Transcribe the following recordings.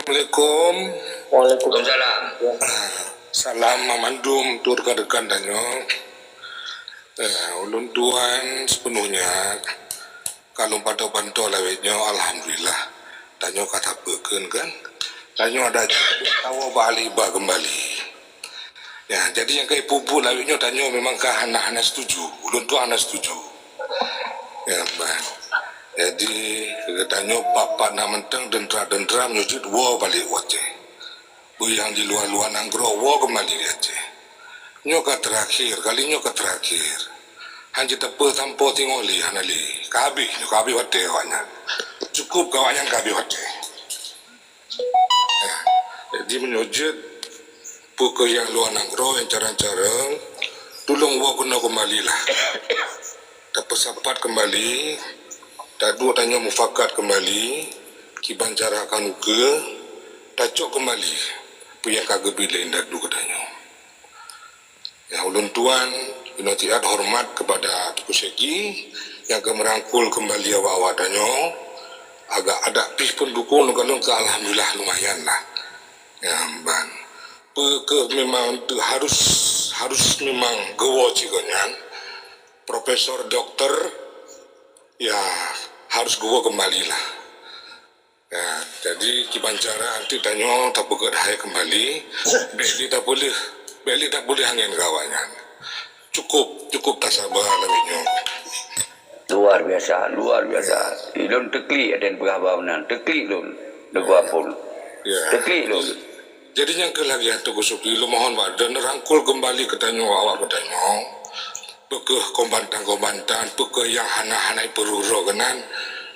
Assalamualaikum. Waalaikumsalam. Salam mamandum tur rekan danyo. Ulun tuan sepenuhnya kalau pada bantu lawetnya alhamdulillah. Danyo kata beken kan. Danyo ada tahu balik kembali. Ya, jadi yang kayak pupu lawetnya danyo memang hana setuju. Ulun tuan hana setuju. Ya, bang. Jadi danyo papa nak menteng dendra menyujud wo balik wace. Bu yang di luar nanggro wo kembali aja. Nyoka terakhir, kali nyoka terakhir. Hanya tepe tampo tingoli hanali. Kabi wate kawannya. Cukup kawannya kabi wate. Ya. Jadi menyujud buku yang luar nanggro yang cara-cara tolong wo kena kembali lah. Tepe sapat kembali. Tak dua tanya mufakat kembali, kiban cara akan uke, tak cok kembali, punya kagak bila indah dua tanya. Ya ulun tuan, inatiat hormat kepada Tuku Seki yang merangkul kembali awak tanya, agak ada pih pendukung kalau ke alhamdulillah lumayan lah. Ya ban, memang harus memang gawa cikonyan, profesor dokter. Ya harus gua kembali lah. Ya, jadi kibancara nanti tanya tak begat hai kembali. Beli tak boleh angin kawannya. Cukup tak sabar lebihnya. Luar biasa. Ilun tekli ada berapa benar. Tekli lun. Dua pun. Ya. Tekli lun. Jadi yang kelagi tu kusuki lu mohon badan rangkul kembali ke tanya awak bertanya. Pekeh kombantan, pekeh yang hana-hanai peruro kenan,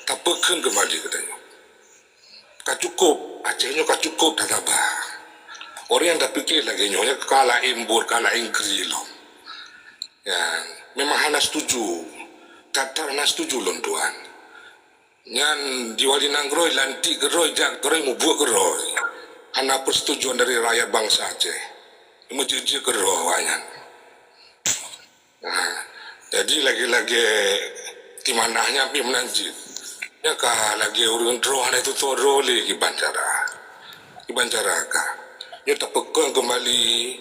tak pekeh kembali katanya. Tak cukup, Acehnya tak cukup tak sabar. Orang yang tak fikir lagi nyonya kalah imbur, kalah ingkri lo. Ya, memang hana setuju. Tak hana setuju lon tuan. Nyan diwali nangroi lanti geroi jak geroi mubuak geroi. Hana persetujuan dari rakyat bangsa Aceh. Menjadi geroi wanyan. Nah, jadi lagi-lagi di mananya pi menanjit. Ya kah lagi urun roh itu toro le kibancara ka. Ya tak pegang kembali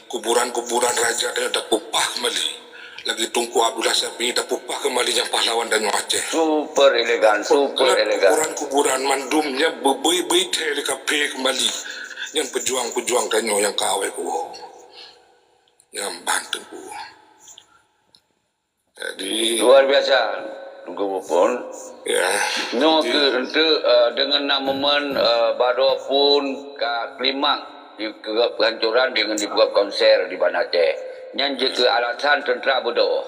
kuburan raja dan tak pupah kembali. Lagi Tunku Abdullah Sapi tak pupah kembali yang pahlawan dan Aceh. Super elegan. Kuburan mandumnya bebai tele kape kembali. Yang pejuang danyo yang kawe ko. Yang bantu. Jadi Luar biasa. Tunggu pun. ya. No ke dengan namuman baru pun ke klimak di kehancuran dengan dibuat konser di Bandar Aceh. Nyanyi ke alasan tentera bodoh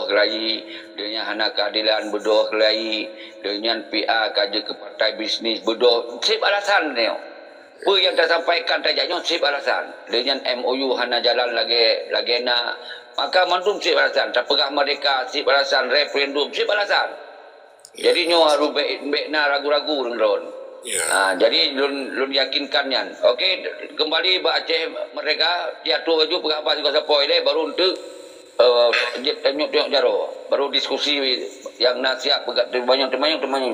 kelai dengan hana keadilan bodoh kelai dengan PA kaji ke partai bisnis bodoh. Sip alasan ni. Apa yang tak sampaikan tajanya sip alasan. Dengan MOU hana jalan lagi nak. Maka mandum sip alasan. Tak pegah mereka sip alasan. Referendum sip alasan. Ya. Jadi nyo harus baik na ragu-ragu dengan Ya. jadi lun yakinkan yan. Okey, kembali ba Aceh mereka jatuh baju pegah apa juga sepoi le baru untuk tengok jaro. Baru diskusi yang nak siap pegah temayang.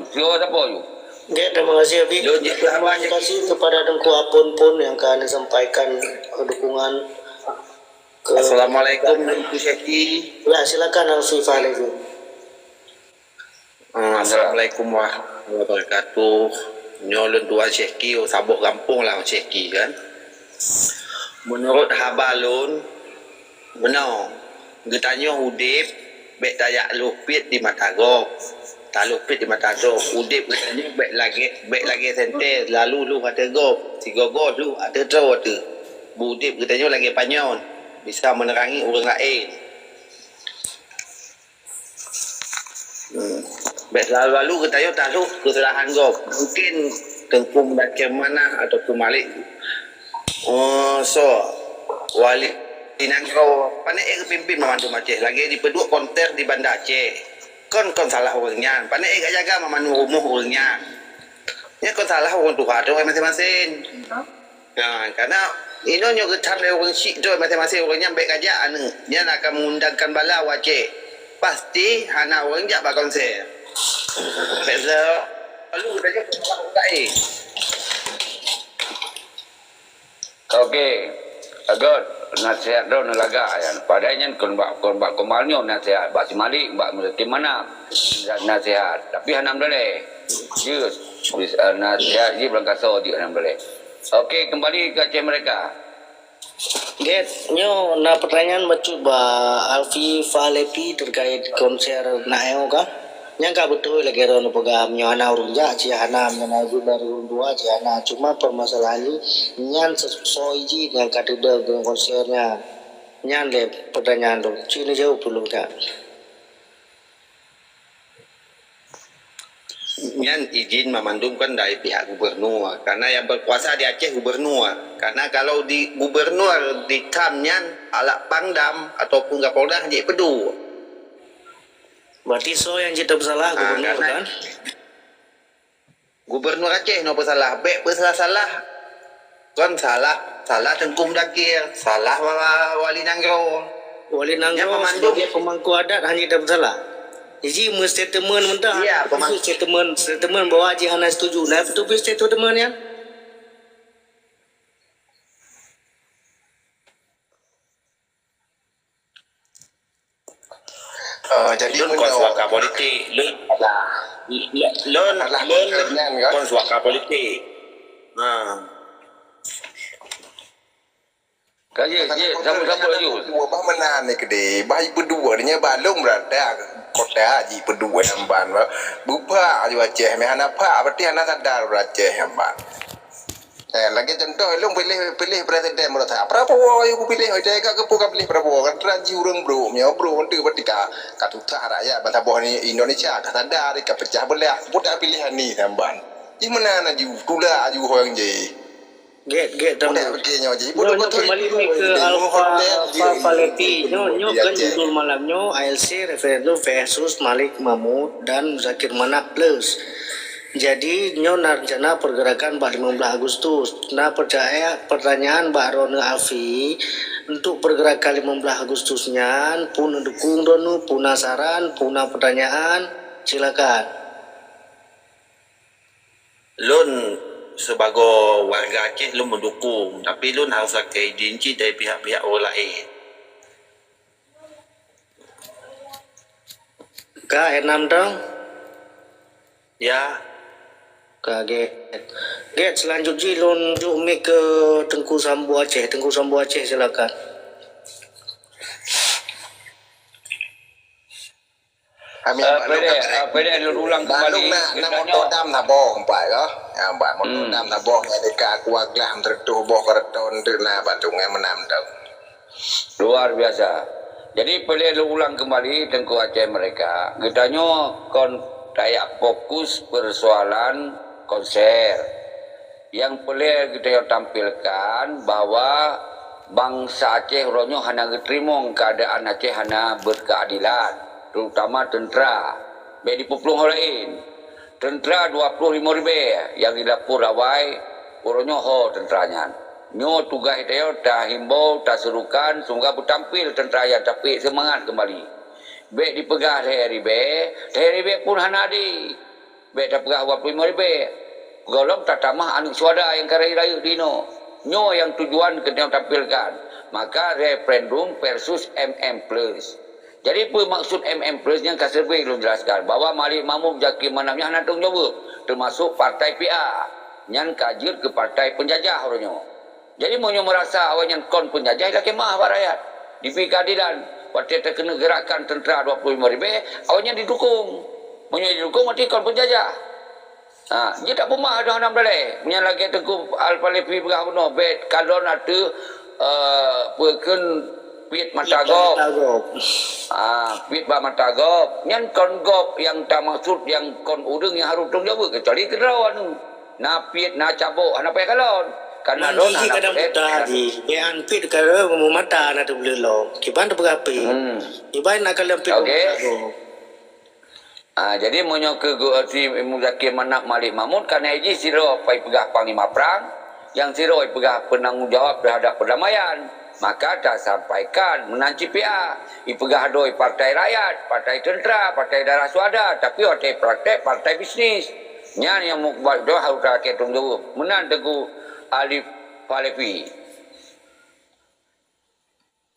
Sio siapa you? Ya, terima kasih Abi. Terima kasih kepada Tengku Apun pun yang akan sampaikan dukungan ke. Assalamualaikum Tengku Seki. Ya, silakan Al-Sifah itu. Assalamualaikum warahmatullahi wabarakatuh. Nyolon tua Seki, sabuh kampung lah Seki kan. Menurut habalun, benar. Getanya udip, bek tayak lupit di Matagok. Tak lupit di Matagok. Udip getanya bek lagi sente. Lalu lu ada gop. 3 gop lu ada tahu ada. Budip getanya lagi panyon. Bisa menerangi orang lain. Bek lalu getanya tak lu kesalahan gop. Mungkin tengkum bagaimana ataupun malik. Wali Tinangro pandai pimpin memandu Aceh lagi di peduk konter di Bandar Aceh. Kon salah orangnya. Pandai jaga memandu rumah orangnya. Ya kon salah orang tua tu masing-masing. Ya, karena ini nyo getar orang syik tu masing-masing orangnya baik aja anu. Dia nak akan mengundangkan bala Aceh. Pasti hana orang jak ba konser. Beza Lalu dah je tak Okey. Agak nasihat dah nelaga yang padanya kon bak komalnya nasihat bak simalik bak mesti mana nasihat tapi hanam boleh. Dia nasihat dia belangkaso dia hanam boleh. Okey, kembali ke Aceh mereka. Get, nyo na pertanyaan bacu ba Alfi Falepi terkait konser naeo ka? Yang betul lagi ron pegam nyo ana urung ja ci ana na baru urung dua ci ana cuma permasalahan ini nyan soiji yang kadeda dengan konsernya. Nyan le pertanyaan tu. Cini jauh dulu tak? Yang izin memandumkan dari pihak gubernur karena yang berkuasa di Aceh gubernur karena kalau di gubernur ditamnya alat pangdam ataupun kapolda hanya pedu Berarti so yang kita bersalah gubernur kan? Gubernur Aceh no bersalah baik bersalah kan salah Tengku Mendakir salah Wali Nanggro Wali Yang Nanggro pemandu. sebagai pemangku adat hanya kita bersalah. Jadi statement mentah. Iya, statement bahwa Haji Hana setuju. Nah, itu statement ya. Jadi Lun kon suaka politik, lun kon suaka politik. Kaji, sama-sama laju. Bah menan ni kede, baik berdua nya balung berada kota haji berdua hamban ba. Bupa aju Aceh me hana pa berarti hana sadar Aceh hamban. Lagi contoh lu pilih presiden menurut saya. Prabowo aku pilih Aceh ka kepu ka pilih Prabowo kan raji urang bro, bro nanti bertika katuta rakyat bata boh ni Indonesia ka sadar ka pecah belah. Budak pilihan ni hamban. Di mana aju tula aju hoang je. Get Budak tamu. begini je. Nyo kembali ni ke Alfa Falepi. Nyo kan judul malamnya ALC referendum versus Malik Mahmud dan Zakir Manak plus. Jadi nyo narjana pergerakan 15 Agustus. Nah pertanyaan Mbak Rona Alfi untuk pergerakan 15 Agustusnya pun dukung donu puna saran puna pertanyaan silakan. Lun sebagai warga Aceh lun mendukung, tapi lun harus pakai izin dari pihak-pihak orang lain. Ka enam dong. Ya, Get selanjutnya lunjuk mic ke Tengku Sambu Aceh. Tengku Sambu Aceh silakan. Pede ulang kembali. Nak motor dam nak boh empat ke? Empat motor dam nak boh yang dekat kuaglah tertuh boh kerton terna batu yang menam tau. Luar biasa. Jadi perlu ulang kembali Tengku Aceh mereka. Kitanya kon dayak fokus persoalan konser. Yang perlu kita tampilkan bahwa bangsa Aceh ronyo hana terima keadaan Aceh hana berkeadilan. Terutama tentera. Bagi pupulung orang lain. Tentera 25,000 yang di dapur awai, orangnya ho tenteranya. Nyo tugas dia dah himbau, dah serukan, sungguh bertampil tentera yang tapi semangat kembali. Bek dipegah dari be pun hanadi. Bek dah pegah 25,000. Golong tak tamah anak suada yang karaya dino. Nyo yang tujuan kena tampilkan. Maka referendum versus MM+. Jadi apa maksud MM Plus yang Kasirbi belum jelaskan bahawa Malik Mahmud Zakir Manap yang nak jawab termasuk partai PA yang kajir ke partai penjajah orangnya. Jadi mau merasa awalnya kon penjajah dah kemah pak rakyat. Di keadilan partai terkena gerakan tentera 25,000 awalnya didukung. Mau didukung mati kon penjajah. Dia tak pemah dah nak boleh. Punya lagi Tengku Alfa Lepi berah benar bet kalau nak tu perken pit matagop. Pit ba matagop. Yang kon gop yang tak maksud yang kon udeng yang harus tong jawab kecuali kederawan. Na pit na cabuk ana payah kalon. Karena don ana kadang buta di. Yang pit kalau mau mata na tu boleh lo. Kiban tu berapa? Iban nak kalau pit. Okey. Jadi monyo ke si Zakir Manap Malik Mahmud karena ini siro pai pegah panglima perang yang siro pegah penanggungjawab terhadap perdamaian. Maka dah sampaikan menanci PA ipegah doi partai rakyat, partai tentera, partai darah suada, tapi partai praktek partai bisnis. Nyan yang mau buat doa harus rakyat tunggu jawab. Menan Teguh Alif Falepi.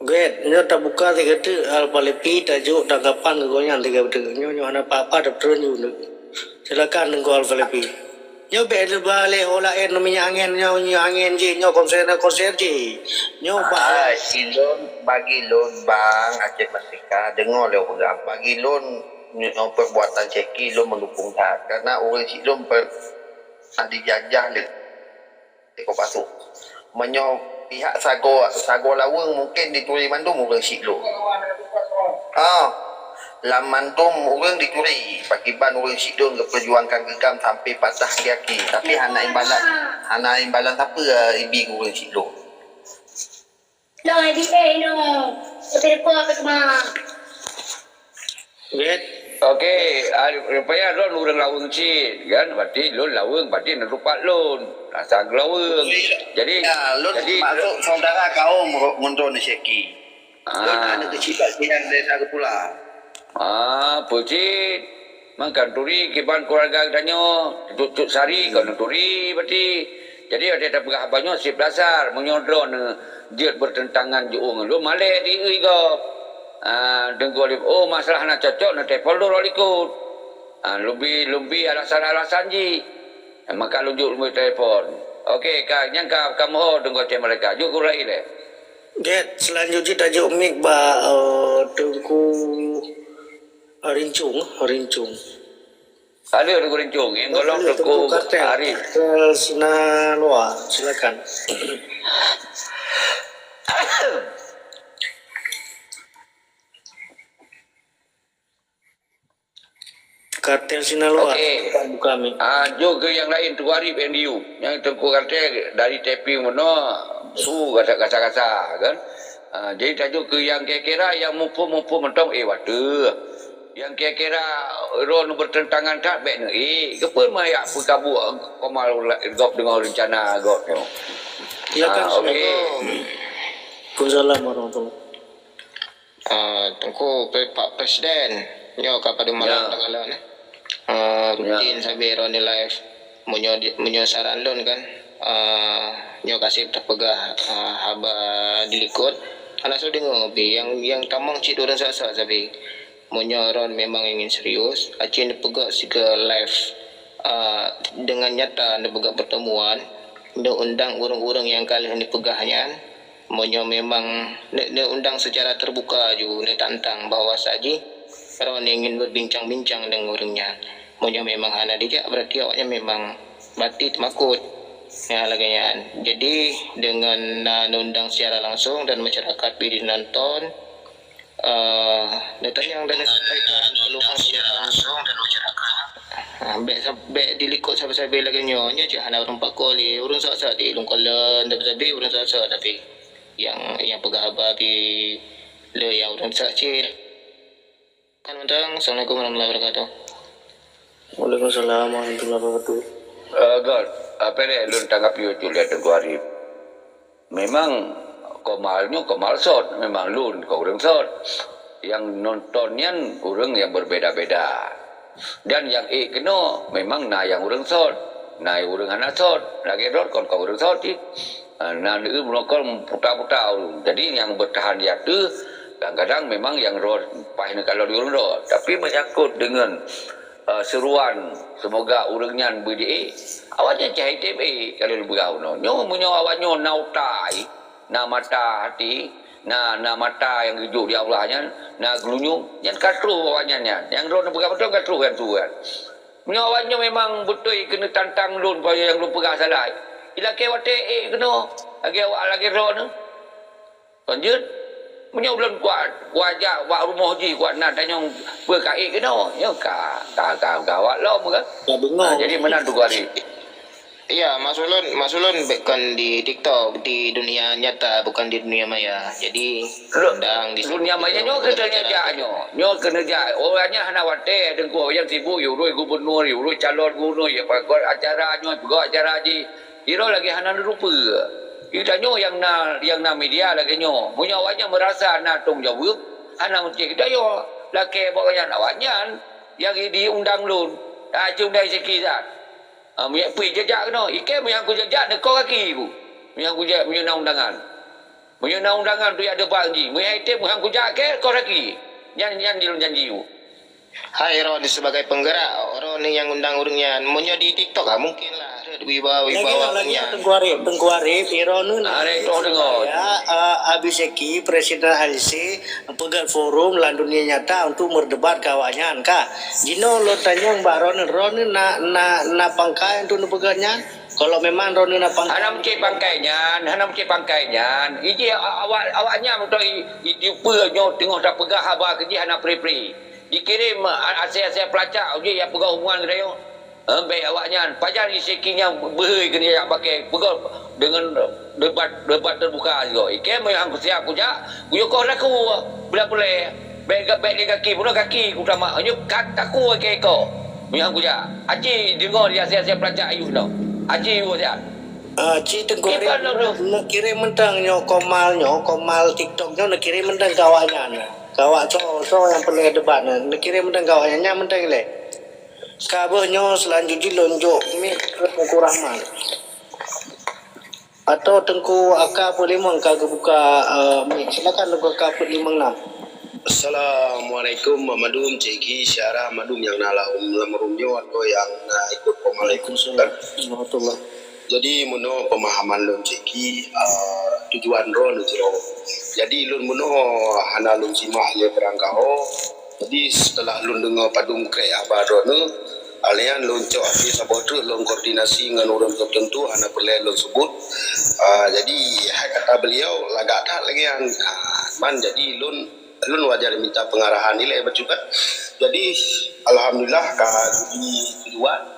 Get, nyo tak buka tiga tu Alfa Lepi tajuk tanggapan kegoyan tiga betul. Nyo ada apa-apa ada turun nyo. Silakan tengok Alfa Lepi. Nyo beda balik olah no minyak angin nyo angin je nyo konser je. Nyo ba Silon bagi loan bang Aceh Merdeka dengar le orang bagi loan perbuatan ceki lo mendukung tak karena orang silon dijajah le kau pasuk menyo pihak sago lawang mungkin dituri mandum orang silon Lamantum orang dituri pakiban orang silon perjuangkan gegam sampai patah kaki tapi hana imbalan apa ibi orang silon Long IDA no. Tapi apa kemana? get Okey, rupanya lon orang lawang cik kan, berarti lon lawang, berarti nak rupat lon, asal lawang. Jadi, ya, lu masuk saudara kau mundur ni Syeki. Lu ada kecil-kecilan desa ke pula. Pucit. Makan turi, kiban keluarga danyo, tutup sari, kau nak turi berarti. Jadi ada pegah banyak si dasar menyodron dia bertentangan juung. Lu malai di kau. Dengku oh masalah nak cocok nak telefon lu ikut. Lumbi alasan-alasan ji. Maka lu juk lumbi telefon. Okey, yang kamu dengku cek mereka. Juk kurai le. get selanjutnya tajuk mik ba tengku rincung. Ada dengku rincung. Yang golong dengku Arif. Kartel Sinaloa, silakan. Kartel Sinaloa. Okey. Buka mik. Juga yang lain tu Arif NDU. Yang tengku kartel dari tapping mana su kasa-kasa kan. Jadi tajuk ke yang kira-kira yang mumpu mentong waduh. Yang kira-kira ron bertentangan tak baik ni. Kepa maya kabu komal gop dengan rencana gop tu. Silakan. Okey. Waalaikumsalam warahmatullahi. Tengku Pak Presiden nyo kepada malam tanggalan rutin sabi ron ni live munyo saran lon kan nyo kasih terpegah haba dilikut ana so dengar bi yang tamang cik orang sasa sabi munyo ron memang ingin serius acin pegak sika live dengan nyata anda pegak pertemuan anda undang orang-orang yang kali ini pegahnya munyo memang ne undang secara terbuka juga ne tantang bahawa saji ron ingin berbincang-bincang dengan orangnya munyo memang hana dijak berarti awaknya memang batit makut ya laganya. Jadi dengan undang secara langsung dan masyarakat pilih nonton yang dan sampaikan keluhan secara langsung dan masyarakat baik dilikut sahabat-sahabat lagi nyonya je hana orang pakoli urun sa-sa di lungkolan tapi urun sa-sa tapi yang pegah di le yang urun sa-cil kan mentang. Assalamualaikum warahmatullahi wabarakatuh. Waalaikumsalam warahmatullahi wabarakatuh. God, apa ni lu tanggapi itu lihat Tengku Arif. Memang komal shot, memang lu kau orang shot. Yang nontonnya orang yang berbeda-beda. Dan yang kena memang yang orang shot, orang anak shot, lagi dot kau orang shot ni. Itu melokong putar-putar. Jadi yang bertahan dia tu kadang-kadang memang yang road pahina kalau diurang road, tapi menyangkut dengan seruan semoga urangnya BDA awaknya cahaya TB kalau berau no nyo awaknya nautai na mata hati na mata yang hidup di Allahnya na glunyu yang katru awaknya yang road betul katru kan tu kan nyo awaknya memang betul kena tantang lun paya yang lu pegah salah ila ke wate kena lagi awak lagi road no lanjut punya bulan kuat wajah wak rumah ji kuat nak tanya berkait ke no ya gawat lah bukan jadi mana tu hari iya masulun bukan di TikTok di dunia nyata bukan di dunia maya jadi undang di dunia maya nyo kena ja orangnya hana wate dengku yang sibuk urus gubernur urus calon gubernur ya pakor acara nyo juga acara ji iro lagi hana rupa kita nyo yang na media lagi nyo punya awaknya merasa na tanggungjawab ana mesti kita yo laki pokoknya awaknya yang diundang lun cuma dari sekitar Minyak pergi jejak kena. Ikan yang aku jejak dekor kaki aku. Yang aku jejak punya undang-undangan. Punya undang-undangan tu ada bagi. Minyak item yang aku jejak ke kau kaki. Yang janji aku. Hai Ron sebagai penggerak Ron ni yang undang orangnya munyo di TikTok lah mungkin lah ada wibawa lagi orangnya. Tengku Arif Iron Ada itu dengar. Habis Eki Presiden ALC pegat forum lah dunia nyata untuk berdebat kawannya kah Jino lo tanya Mbak Ron na pangkai untuk pegatnya kalau memang Ron na pangkai Hana mesti pangkainya. Iji awaknya untuk YouTuber nyo tengok tak pegah habar kerja hana pre-pre. Dikirim asyik-asyik pelacak je yang pegang hubungan dia. Baik awaknya pajar isikinya berhei kena yang pakai pegang dengan debat terbuka juga. Ikem yang aku siap kujak. Kuyo kau nak ku boleh. Baik dia kaki pun kaki ku utama. Nyo tak ku ke kau. Yang kujak. Aci dengar dia asyik-asyik pelacak ayu tau. Aci yo siap. Cik Tengku Arif nak kirim mentang nyo komal TikTok nyo nak kirim mentang kawannya. Kawak so yang pernah debat nak kirim mentang kawannya mentang le. Kabahnya selanjutnya lonjok mi Tengku Rahman. Atau Tengku Aka boleh mengka buka mic. Silakan Tengku Aka 56. Assalamualaikum Madum Ceki Syarah Madum yang nalah lamrumyo atau yang nak ikut Waalaikumsalam. Jadi muno pemahaman lon Ceki tujuan ron jero. Jadi lon muno hana lon simak le berangkau. Jadi setelah lon dengar padum krek abadone alian lon cok api sabotre lon koordinasi dengan orang tertentu hana perlu lon sebut. Jadi kata beliau lagak tak lagi yang man jadi lon wajar minta pengarahan nilai berjugat. Jadi alhamdulillah di tujuan.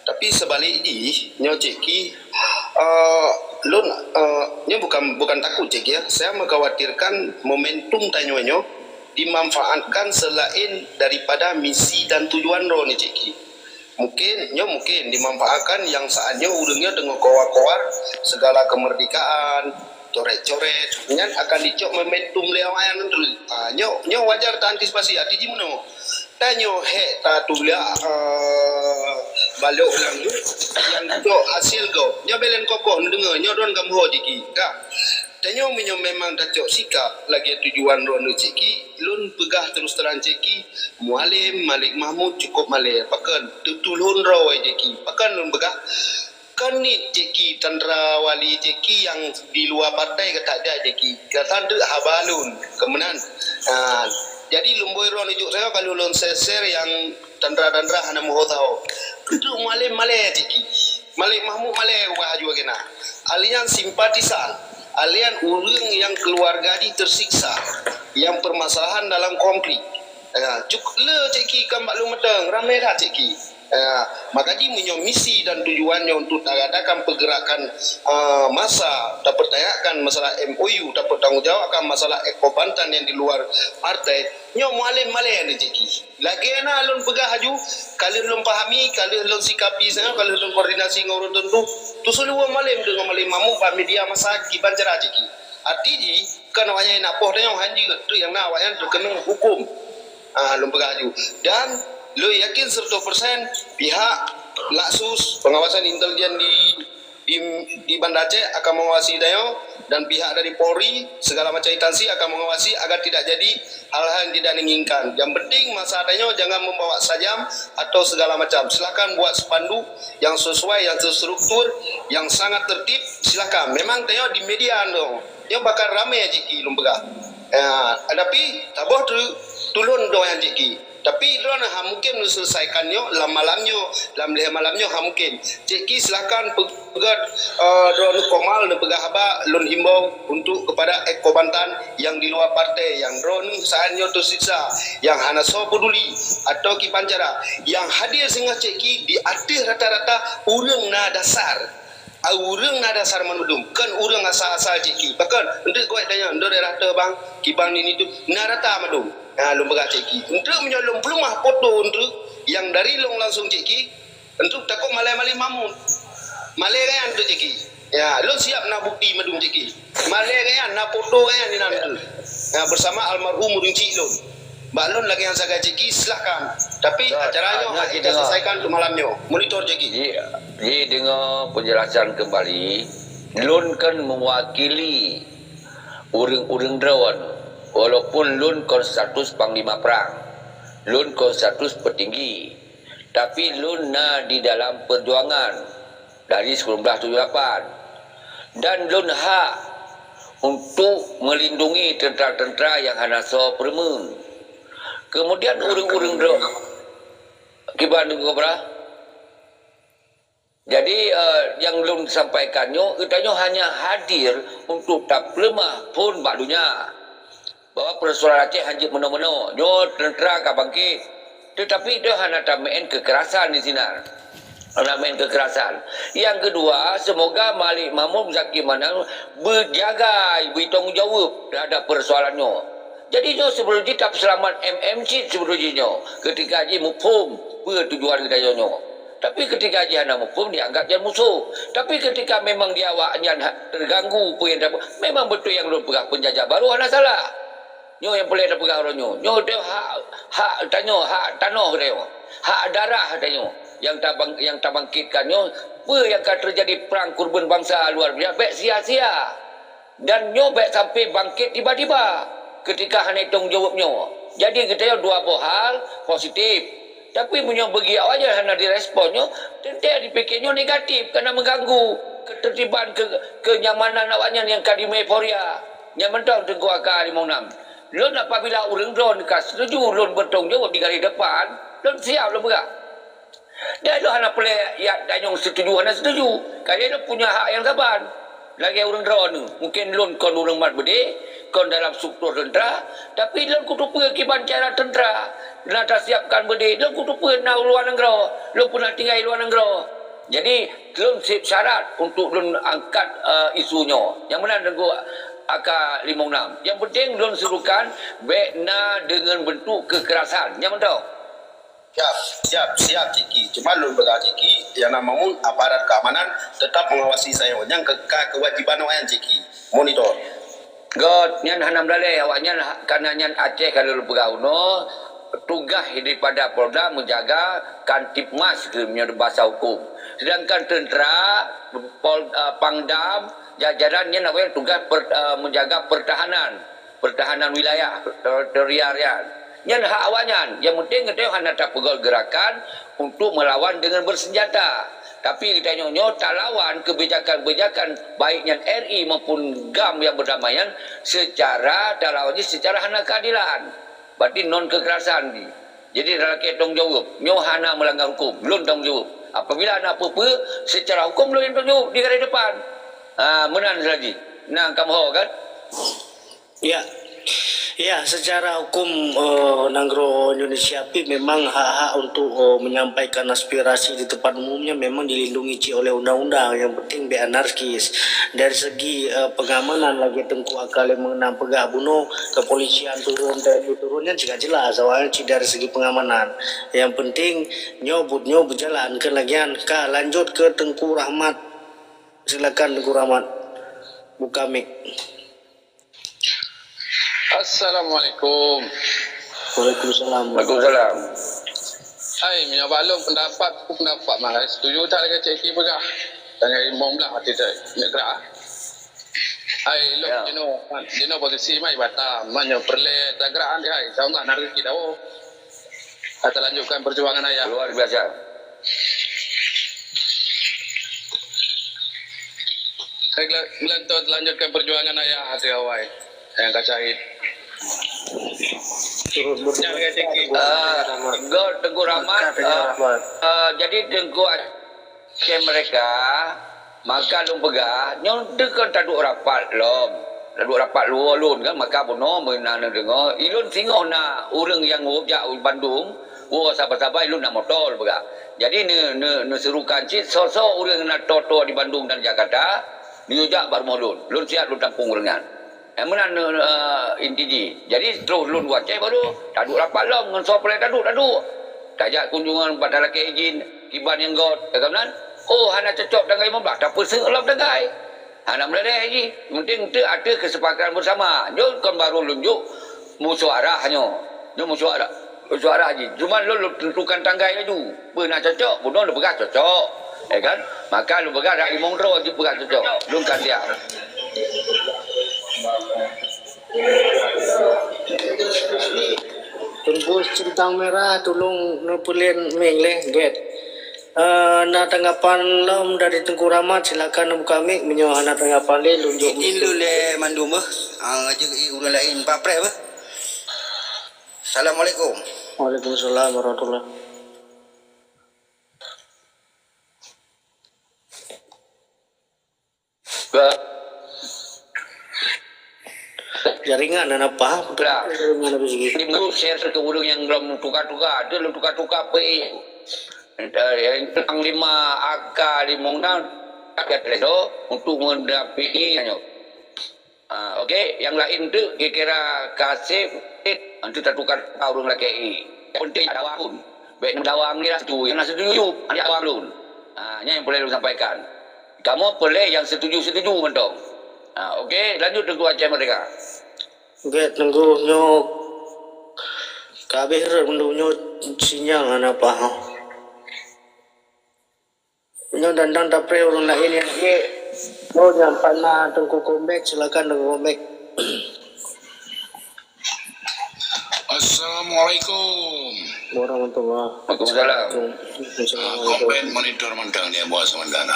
Tapi sebalik ini nyo Ceki lon nyo bukan takut Ceki ya. Saya mengkhawatirkan momentum tanyonyo dimanfaatkan selain daripada misi dan tujuan ro ni Ceki. Mungkin dimanfaatkan yang saatnya urangnya dengan kawar-kawar segala kemerdekaan coret-coret nyan akan dicok momentum lewayan nyo wajar tak antisipasi arti mono tanyo ta tulia balok lang yang cok hasil go nyo belen kokok dengar nyo don gamho diki ka tanyo memang dah cok sikap lagi tujuan ron Ceki lun pegah terus terang Ceki Mualim Malik Mahmud cukup malih pakan tutulun ro Ceki pakan lun pegah kan ni Ceki Chandra Wali Ceki yang di luar partai kata ada Ceki kata ada habalun kemenan jadi lumboi ron ujuk saya kalau lon seser yang Chandra hana moho tahu itu Mualim malih Ceki Malik Mahmud malih wahaju kena alian simpatisan alian urang yang keluarga di tersiksa yang permasalahan dalam konflik cukup le Ceki kambak lu medeng ramai dah Ceki maka di punya misi dan tujuannya untuk mengadakan pergerakan masa dapat tanyakan masalah MOU dapat tanggungjawab akan masalah ekobantan yang di luar partai nyo Mualim malih ni Ceki lagi ana alun pegah haju kalau belum pahami kalau belum sikapi saya kalau belum koordinasi dengan orang tentu tu seluruh Mualim dengan Mualim mamu pa media masa kiban cara Ceki arti di kan awaknya nak poh tanya hanji tu yang nak awaknya terkena hukum belum pegah haju dan lo yakin 100% pihak Laksus pengawasan intelijen di Banda Aceh akan mengawasi dayo dan pihak dari Polri segala macam instansi akan mengawasi agar tidak jadi hal-hal yang tidak diinginkan. Yang penting masa dayo jangan membawa sajam atau segala macam. Silakan buat spanduk yang sesuai, yang terstruktur, yang sangat tertib. Silakan. Memang dayo di media dong. Dia bakal ramai Ceki lumpegah. Tapi tabah tulun dong yang Ceki. Tapi lon mungkin selesaikannya dalam malamnya mungkin Ceki silakan pegat drone komal dan pegah haba lon himbau untuk kepada ekobantan yang di luar partai yang drone saatnya tersiksa yang hana so peduli atau kipancara yang hadir sehingga Ceki di atas rata-rata urang na dasar manudum kan urang asal-asal Ceki bahkan untuk kau tanya daerah bang kibang ini tu na rata madum lumbaga Ceki untuk menyolong pelumah foto untuk yang dari long langsung Ceki untuk takut malai-malai mamun malai kan tu Ceki ya lo siap nak bukti madum Ceki malai kan nak foto kan ni nanti bersama almarhum Rinci lo balon lagi yang saga Ceki silakan tapi acaranya kita selesaikan tu malamnya monitor Ceki Jadi dengar penjelasan kembali, Lun kan mewakili urang-urang drawan. Walaupun Lun kon status Panglima Perang, Lun kon status petinggi, tapi Lun di dalam perjuangan dari 1978 dan Lun hak untuk melindungi tentera-tentera yang hanaso permen. Kemudian urang-urang drawan kiban kobra. Jadi yang Lun sampaikannya, katanya hanya hadir untuk tak lemah pun bakdunya. Bahwa persoalan Aceh hanya meno-meno, nyo tentera ka bangkit. Tetapi dia hanya tak main kekerasan di sini. Hanya main kekerasan. Yang kedua, semoga Malik Mahmud Zaki Manang berjaga, bertanggung jawab terhadap persoalannya. Jadi nyo sebelum tak selamat MMC sebelumnya ketika haji mufum bertujuan kita nyo. Tapi ketika dia nak mufum dianggap dia musuh. Tapi ketika memang dia awaknya terganggu memang betul yang Lun pegah penjajah baru ada salah. Nyo yang boleh ada pegah orangnya. Nyo dia hak tanya hak tanah dia. Hak darah tanya. Yang tabangkitkan nyo apa yang akan terjadi perang kurban bangsa luar biasa baik sia-sia. Dan nyo baik sampai bangkit tiba-tiba ketika hanya tanggung jawabnya. Jadi kita dua buah hal positif. Tapi punya bagi awaknya hanya diresponnya, tentu dipikirnya negatif kerana mengganggu ketertiban kenyamanan awaknya yang kadime euforia. Yang mentang Tengku AK 56. Lun apabila urang drone setuju Lun bertanggung jawab di garis depan, Lun siap Lun berak. Dan Lun hanya pelak ya danyong setuju hanya setuju. Kerana Lun punya hak yang saban. Lagi urang drone mungkin Lun kon urang mat bede, kon dalam struktur tentera, tapi Lun kutu pengakiban cara tentera. Nak tak siapkan berde, Lun kutu pernah luar negara, Lun pernah tinggal di luar negara. Jadi Lun siap syarat untuk Lun angkat isunya. Yang mana Tengku AK56. Yang penting Lun serukan baikna dengan bentuk kekerasan. Yang betul. Siap Ciki. Cuma Lun pegang Ciki yang namamu aparat keamanan tetap mengawasi saya. Yang kewajiban awak Ciki. Monitor. God, nyan hanam lalai awaknya karena nyan Aceh kalau Lun pegang no tugas daripada Polda menjaga Kantipmas ke bahasa hukum. Sedangkan tentera Pangdam jajarannya namanya tugas menjaga pertahanan wilayah teritorial. Yang hak awaknya, yang penting kita hanya tak pegal gerakan untuk melawan dengan bersenjata. Tapi kita nyonya tak lawan kebijakan-kebijakan baiknya RI maupun GAM yang berdamaian secara tak lawannya secara hana keadilan. Berarti non kekerasan ni. Jadi rakyat tanggung jawab. Nyo hana melanggar hukum, Lun tanggung jawab. Apabila ada apa-apa secara hukum Lun tanggung jawab di garis depan. Menan lagi. Nah kamu kan? Ya, secara hukum Nanggro Indonesia PIP memang hak-hak untuk menyampaikan aspirasi di tempat umumnya memang dilindungi oleh undang-undang. Yang penting be anarkis. Dari segi pengamanan lagi Tengku AK 56 pegah bunuh, kepolisian turun, TNI turunnya juga jelas. Awalnya dari segi pengamanan. Yang penting nyo berjalan ke lagian. Lanjut ke Tengku Rahmat. Silakan Tengku Rahmat. Buka mic. Assalamualaikum. Waalaikumsalam. Waalaikumsalam. Hai, minyak balong pendapat mah. Setuju tak dengan Cik Pegah? Dengan imam lah hati tak nak gerak. Hai, lo jeno posisi mai Batam, manyo perle tak gerak dia. Hai, sama nak rezeki dah. Kita lanjutkan perjuangan ayah. Luar biasa. Saya melantot lanjutkan perjuangan ayah hati awai. Yang kacahit. Tengku Rahmat. Jadi Tengku Aceh mereka maka Lun pegah nyon dekat taduk rapat luar Lun kan maka bono menang dengar ilun singoh na urang yang objak Bandung sabar-sabar Lun nak motor pegah. Jadi ne serukan cit so urang nak toto di Bandung dan Jakarta diujak baru Lun siap Lun tampung urangan. Yang mana intiji. Jadi terus Lun buat Aceh baru taduk rapat long dengan sopel taduk. Tajak kunjungan pada laki izin kiban yang got kanan. Oh hana cocok dengan 15 tak perse lah dengan. Hana meledeh haji. Penting ada kesepakatan bersama. Jom kan baru lunjuk musyawarahnya. Jom musyawarah haji. Cuma Lun tentukan tanggai laju. Pernah cocok, bodoh dah pegang cocok. kan? Maka lu begat dak limong ro je begat tu. Lu kan dia. Tembus centang merah tolong numpulin mengleh get. Na tanggapan lom dari Tengku Rahmat silakan buka mic menyo ana tanggapan le lunjuk. Ilu le mandum ngaji urang lain papre apa? Assalamualaikum. Waalaikumsalam warahmatullahi. Jaringan dan apa? Betul. Jaringan apa sih? Ini share ke urang yang belum tukar-tukar, ada lu tukar-tukar PE. Yang tentang 5 AK limong dan rakyat ledo untuk mendampingi hanya. Okey, yang lain tu kira kasih nanti tak tukar orang lagi. Penting ada awak. Baik dawang ni lah tu yang nak setuju ada awak dulu. Yang boleh lu sampaikan. Kamu boleh yang setuju mentong. Okey, lanjut Tengku Aceh Merdeka. Get tunggu nyo kabeh nyo sinyal ana apa? Nyo dandang dapre orang lain yang nyampai na Tengku Kombek, silakan Tengku Kombek. Assalamualaikum. Warahmatullahi Waalaikumsalam. Kompen monitor mentang dia buat sementara.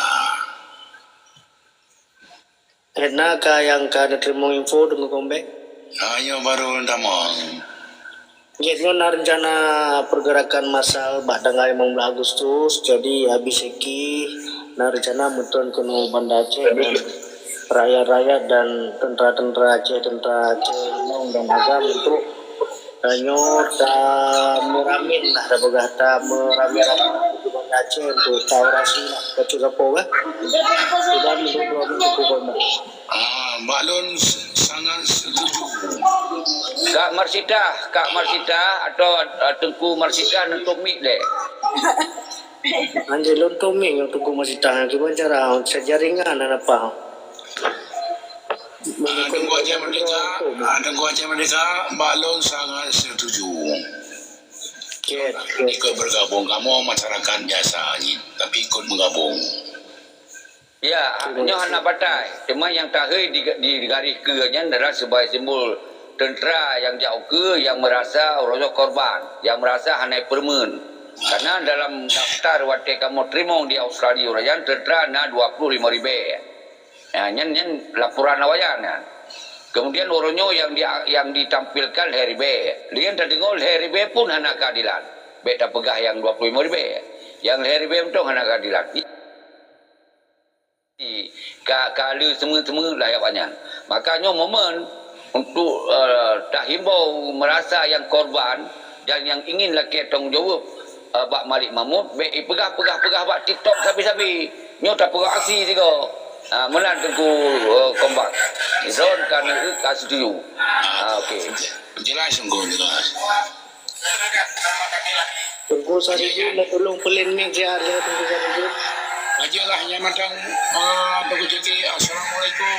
Hena ka yang ka ada terima info Tengku Kombek. Hanya baru damang. Nyo na rencana pergerakan massal badang 15 Agustus, jadi habis seki na rencana muton kuno Banda Aceh dan rakyat-rakyat dan tentara-tentara Aceh, Long dan Agam untuk nyo meramin lah dah meramin di Banda Aceh untuk taurasi lah kecil apa kan sudah mendukung Tengku Kombek. Balon sangat setuju. Kak Marsita atau Tengku Marsita untuk mik le. Anjir lonto mik yang Tengku Marsita gimana cara sejaringan dan apa? Tengku Aceh Merdeka balon sangat setuju. Ikut bergabung, kamu masyarakat biasa tapi ikut menggabung. Ya, nyo hana batai. Cuma yang terakhir di garis ke-nya adalah sebagai simbol tentera yang jauh ke yang merasa rosok korban, yang merasa hana permen. Karena dalam daftar wate kamu terima di Australia rajan tentera na 25,000. Ya, nyen laporan awayan. Kemudian orangnya yang ditampilkan hari B. Lian tak dengar hari B pun hana keadilan. Beda pegah yang 25,000. Yang hari B itu hana keadilan. Kala semua layak banyak. Makanya momen untuk tak himbau merasa yang korban dan yang ingin laki tanggungjawab Bak Malik Mahmud pegah bak TikTok sabi-sabi nyo tak pegah aksi juga. Menan Tengku Kombek. Zon kan kasih setuju. Okey. Jelas sungguh jelas. Tengku Sariju nak tolong pelin mic dia ada Tengku Sariju. Ajalah yang macam Tengku Citi. Assalamualaikum.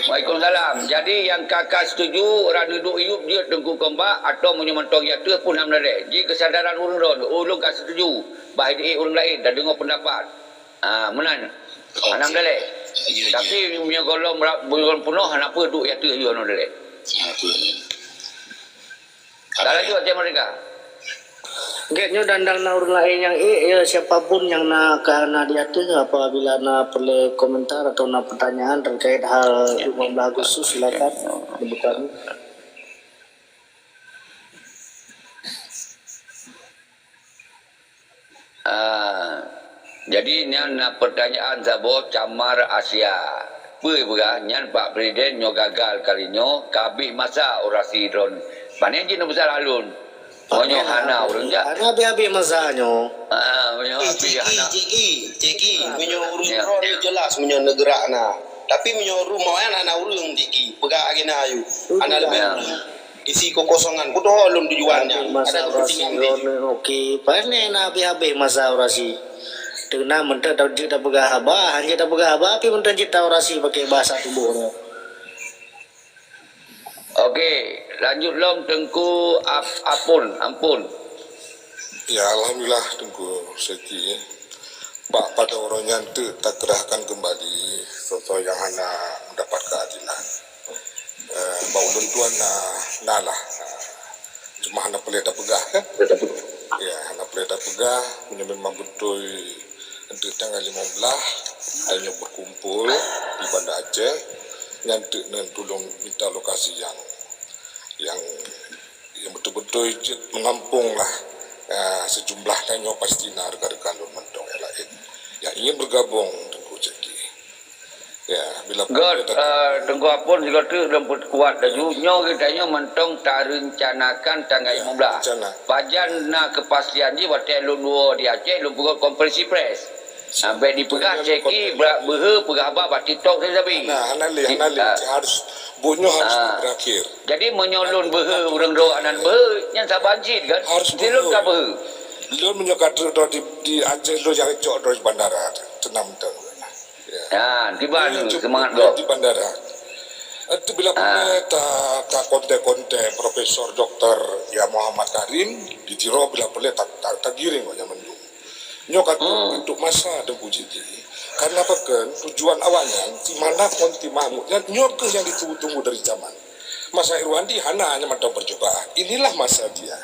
Waalaikumsalam. Jadi yang kakak setuju orang duduk hidup dia Tengku Kombek atau menyementong ya tu pun ham lare. Ji kesadaran urang ulung ka setuju. Bahai orang lain dah dengar pendapat. Menan. Anam dale. Tapi punya golong penuh apa duk ya tu yo no dale. Dah lagi Aceh Merdeka. Getnya dandang na orang lain yang ya siapapun yang nak dia tu apabila nak perlu komentar atau nak pertanyaan terkait hal 15 Agustus silakan dibuka. Jadi ni nak pertanyaan sabot camar Asia. Apa nyan Pak Presiden nyo gagal kalinyo kabih masa orasi drone. Panen je besar alun. Monyo hana urang ja. Ana be masanya. Monyo hana. Ciki, menyo urung drone jelas menyo negara na. Tapi menyo rumah ana urung ciki, pegah agena ayu. Ana lebih isi kekosongan kudu holum tujuannya. Ada kepentingan okey. Panen na be masa orasi. Tena mentah dah dia pegah haba, hanya dah pegah haba tapi mentah cita orasi pakai bahasa tubuhnya. Okey, lanjut lom Tengku Ampun. Ya Alhamdulillah Tengku Seki. Pak pada orang yang tak kerahkan kembali sesuatu yang hana mendapat keadilan. Bau lentuan nalah. Cuma hana pelita pegah kan? Ya, hana pelita pegah. Memang betul untuk tanggal 15 hanya berkumpul di Banda Aceh nyantuk dan tolong minta lokasi yang betul-betul menampung lah sejumlah tanya pasti rekan-rekan Lun Mentong yang lain yang ingin bergabung dengan projek ini. Ya, bila Tengku Apun juga tu lemput kuat daju nyo kitanya mentong tak rencanakan tanggal 15. Pajan nak kepastian ni waktu Lun dua di Aceh Lun buka konferensi pres. Sampai dipegah ceki berhe pegah apa bak TikTok saya sabi. Hanali harus bunyo harus berakhir. Jadi menyolon berhe orang doanan berhe yang tak banjir kan? Harus dilun tak berhe. Lun menyokat di Aceh lu jangan cok dari bandara tenam tu. Ya, tiba tu semangat go di bandara. Itu bila tak kontek-kontek Profesor Dr. Ya Muhammad Karim di Tiro bila boleh tak giring banyak mendung. Nyok untuk masa dan puji diri. Karena apa kan tujuan awalnya di mana konti Mahmud dan nyok yang ditunggu-tunggu dari zaman. Masa Irwandi hanya mantau percobaan. Inilah masa dia.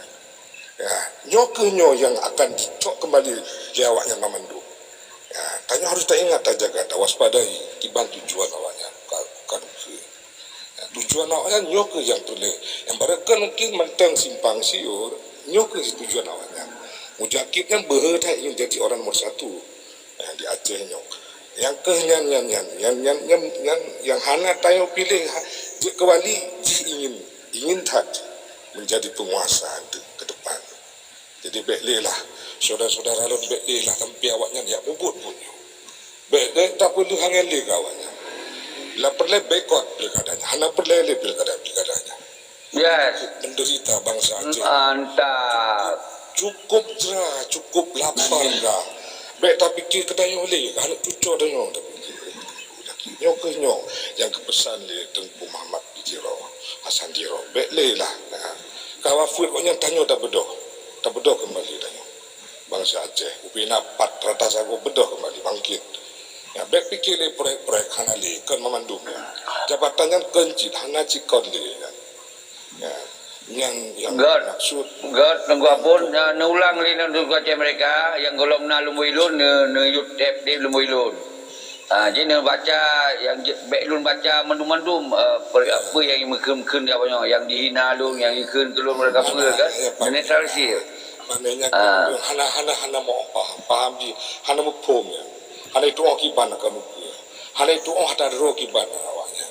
Ya, nyok yang akan dicok kembali jawabnya Mamandu. Ya, tanya harus tak ingat tak jaga tak waspadai tiban tujuan awalnya. Kan ya, tujuan awalnya nyok yang boleh. Yang barakan mungkin mentang simpang siur nyok tujuan awalnya. Mujakib yang berhutang ingin jadi orang nomor satu di Aceh nyok. Yang yang hana tayo pilih kewali ingin tak menjadi penguasa ke depan. Jadi baiklah saudara-saudara lu baiklah sampai awaknya dia bubut punyo. Baik tak perlu hangeli awaknya. La perlu boikot pilkadanya. Hana perlu pilkadanya. Yes. Menderita bangsa Aceh. Mantap. Cukup jerah, cukup lapar dah. Baik tak fikir kedai oleh, anak cucu dah nyok. Nyok ke nyok yang kepesan le Tengku Muhammad Tiro, Hasan Tiro. Baik le lah. Kawafut kau yang tanya tak bedoh kembali dah nyok. Bangsa Aceh, upina pat rata sago bedoh kembali bangkit. Ya, baik fikir le proyek hana le kan memandum. Jabatannya kencit hana cikon le. Ya. Yang maksud Tengku Apun ulang lina untuk Aceh mereka yang golong na lumuilun ne YouTube di lumuilun. Jadi ne baca yang baik lun baca mendum-mendum apa yang meken apa yang dihina lun yang ikun kelun mereka apa kan netralisir. Maknanya hana mau paham ji hana mau pom ya. Hana itu orang kiban akan muka. Hana itu orang ada ro kiban awaknya.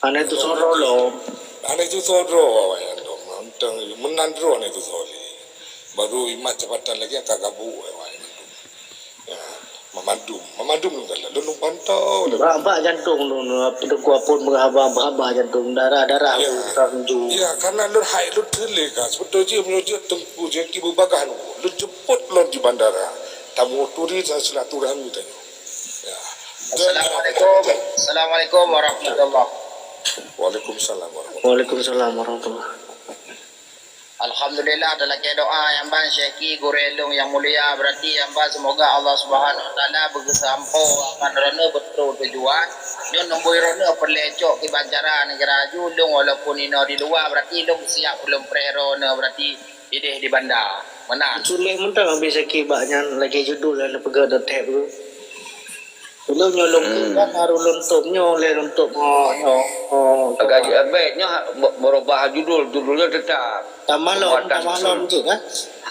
Hana itu soro lo. Hana itu soro awaknya. Menandro itu soli. Baru imat jabatan lagi yang kagak buat. Ya, memandum kan lah. Lu pantau. Bak jantung lu, Tengku Apun berhaba jantung darah. Ya, karena lu hai lu terleh kan. Sebetulnya menuju Tengku Jeki berbagahan. Lu jemput lu di bandara. Tamu turis dan silaturahmi tanya. Ya. Assalamualaikum warahmatullahi. Waalaikumsalam warahmatullahi. Alhamdulillah dalam doa yang ban Syekhi Gurelung yang mulia berarti yang ban semoga Allah Subhanahu Wa Taala berkesampo akan rana betul tujuan nyon nomboi rana perlecok ke bancara negara julung walaupun ino di luar berarti long siap belum prerona berarti ideh di bandar mana Sulih mentang ambil Syekhi baknya lagi judul dan pegang dan tab tu. Belum nyolong kan harus lontopnya oleh lontop Gaji baiknya merubah judulnya tetap. Tamalon je kan?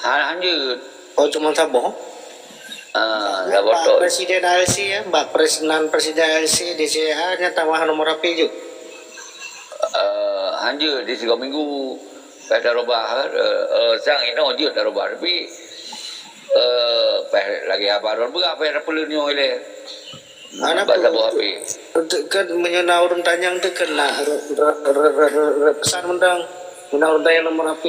Hanya. Oh cuma Sabah. Dah betul. Presiden LC ya, Mbak Presiden LC DCA nya tambah nomor apa je? Hanya di 3 minggu pada robah sang ino je dah robah tapi lagi abaron berapa yang perlu ni oleh Anak kan menyena orang tanyang tu kena pesan mendang menyena orang tanyang nomor apa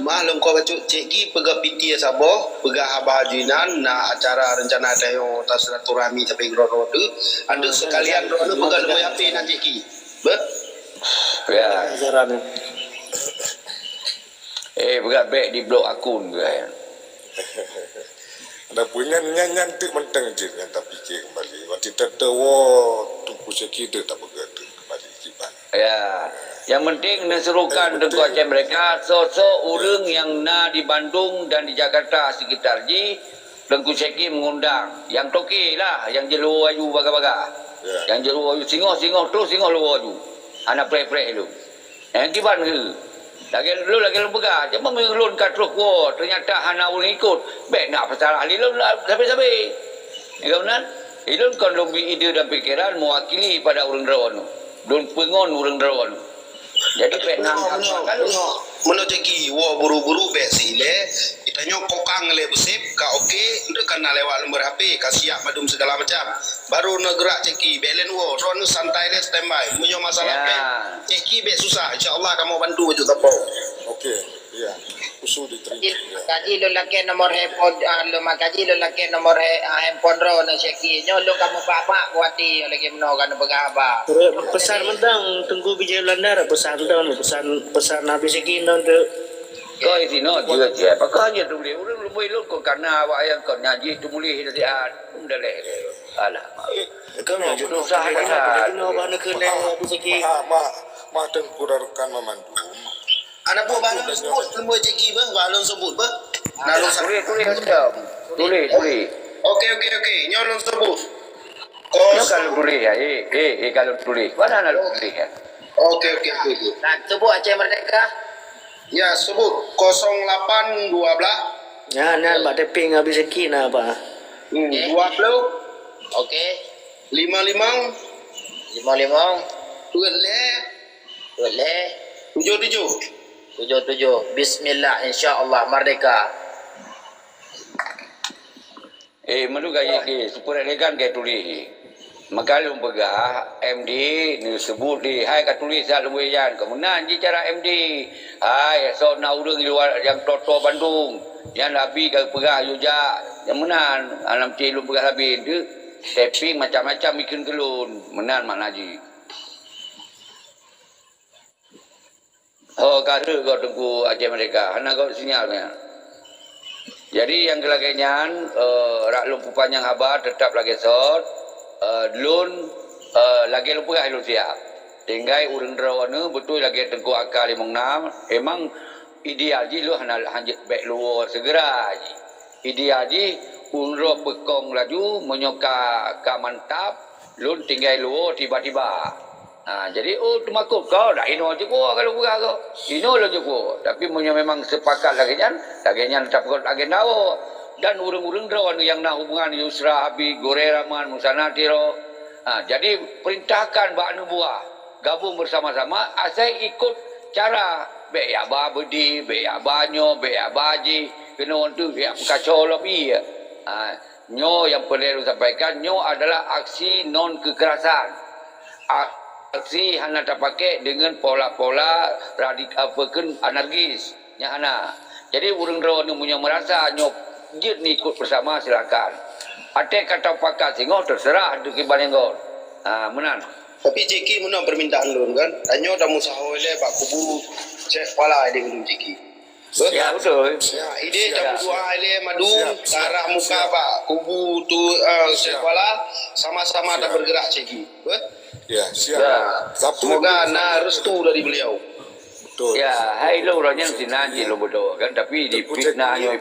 maklum kau baca cikgi pegah piti Sabah pegah habajunan nak acara rencana tayo silaturahmi sampai groro tu ada sekalian rono pegah lemoi api nak cikgi ya ajaran berat baik di blok akun kan dah punya nyan tu mentang je yang tak fikir kembali. Waktu tertawa tunggu sekitar tak begitu kembali kiban. Ya, yang penting serukan Tengku Aceh mereka sosok orang yang di Bandung dan di Jakarta sekitar ji Tengku Syeki mengundang yang toki lah, yang jelu ayu baga-baga. Yang jelu ayu singoh tu singoh lu ayu. Anak pre-pre lu. Yang kiban ke. Lagi lu pegah. Cuma mengelun kat terus ternyata hana orang ikut. Baik nak pasal ahli lu sampai-sampai. Ya benar? Ilun kan lebih ide dan fikiran mewakili pada orang Derawan. Don pengon orang Derawan. Jadi penang kalau Mana ceki wo buru-buru be sile kita nyok kokang le besip ka okey ndu kana lewat lembar HP ka siap madum segala macam baru negerak ceki belen wo ron santai le standby munyo masalah be ceki be susah insyaallah kamu bantu je tapo okey ya usul diterima kaji lo laki nomor handphone lo makaji lo laki nomor handphone ro na ceki nyo lo kamu bapa kuati lagi meno kan begaba Pesan mentang Tengku Bijay Belanda pesan Nabi Seki non tu. kau isi no juga je. Pakanya tu boleh orang lebih lu kau karena awak yang kau nyaji tu boleh hidayat. Dah leh. Alah. Kau nak jodoh sah dah. Kena bana kena Nabi Seki. Ma Tengku rekan memandu. anak buah balon sebut lembar ceki bah balon sebut bah nalung Tulis. okey nyorong sebut Kau kalau tulis ya. Kalau tulis. Mana nak tulis ya? okey nah sebut Aceh Merdeka ya sebut 0812 Ya, nan mak teping Nabi Seki na apa? 20 okey 55 tulis 77 bismillah insyaallah merdeka Malu gaya ke supaya legan ke tulis. Maka lu pegah MD ni sebut di hai ka tulis sat lu yan kemunan ji cara MD. Hai so na urang luar yang toto Bandung. Yang labi ka pegah yuja. Yang menan alam ti lu pegah labi tu taping macam-macam bikin kelun. Menan mana ji. Oh kata kau Tengku Aceh Merdeka. Hana kau sinyalnya. Jadi yang kelakaian raklum pupanyang habar tetap lagi sot lun lagi lupa lu siap tinggai urang Derawan betul lagi Tengku akal 56 emang ideal ji lu hanjit baik luar segera ji ideal ji unro pekong laju menyoka ka mantap lun tinggai luar tiba-tiba. Jadi tu makut kau dah ino je kau kalau buka kau. Ino lo je kau. Tapi memang sepakat lagi tak perlu lagi tahu. Dan urang-urang Derawan yang nak hubungan Yusra Habib, Gore Rahman, Musana Tiro. Jadi perintahkan bak buah gabung bersama-sama asal ikut cara be ya ba bedi, be ya banyo, be ya baji, kena tu ya kacau lebih. Nyo yang perlu sampaikan nyo adalah aksi non kekerasan. Aksi hana tak pakai dengan pola-pola radikal anarkis yang hana. Jadi urang Derawan punya merasa nyok jid ni ikut bersama silakan. Ada kata pakat singo terserah tu kiban engkau. Menan. tapi ceki mana permintaan lu kan tanyo dah musaho le pak kubu cek pala ide belum ceki Ya betul. ya ide dah kubu ale madu arah muka pak kubu tu cek pala sama-sama dah bergerak ceki Ya, siap. semoga restu dari beliau. Betul. Ya, hai lo orangnya sinaji lo bodoh kan tapi di fitnah aja.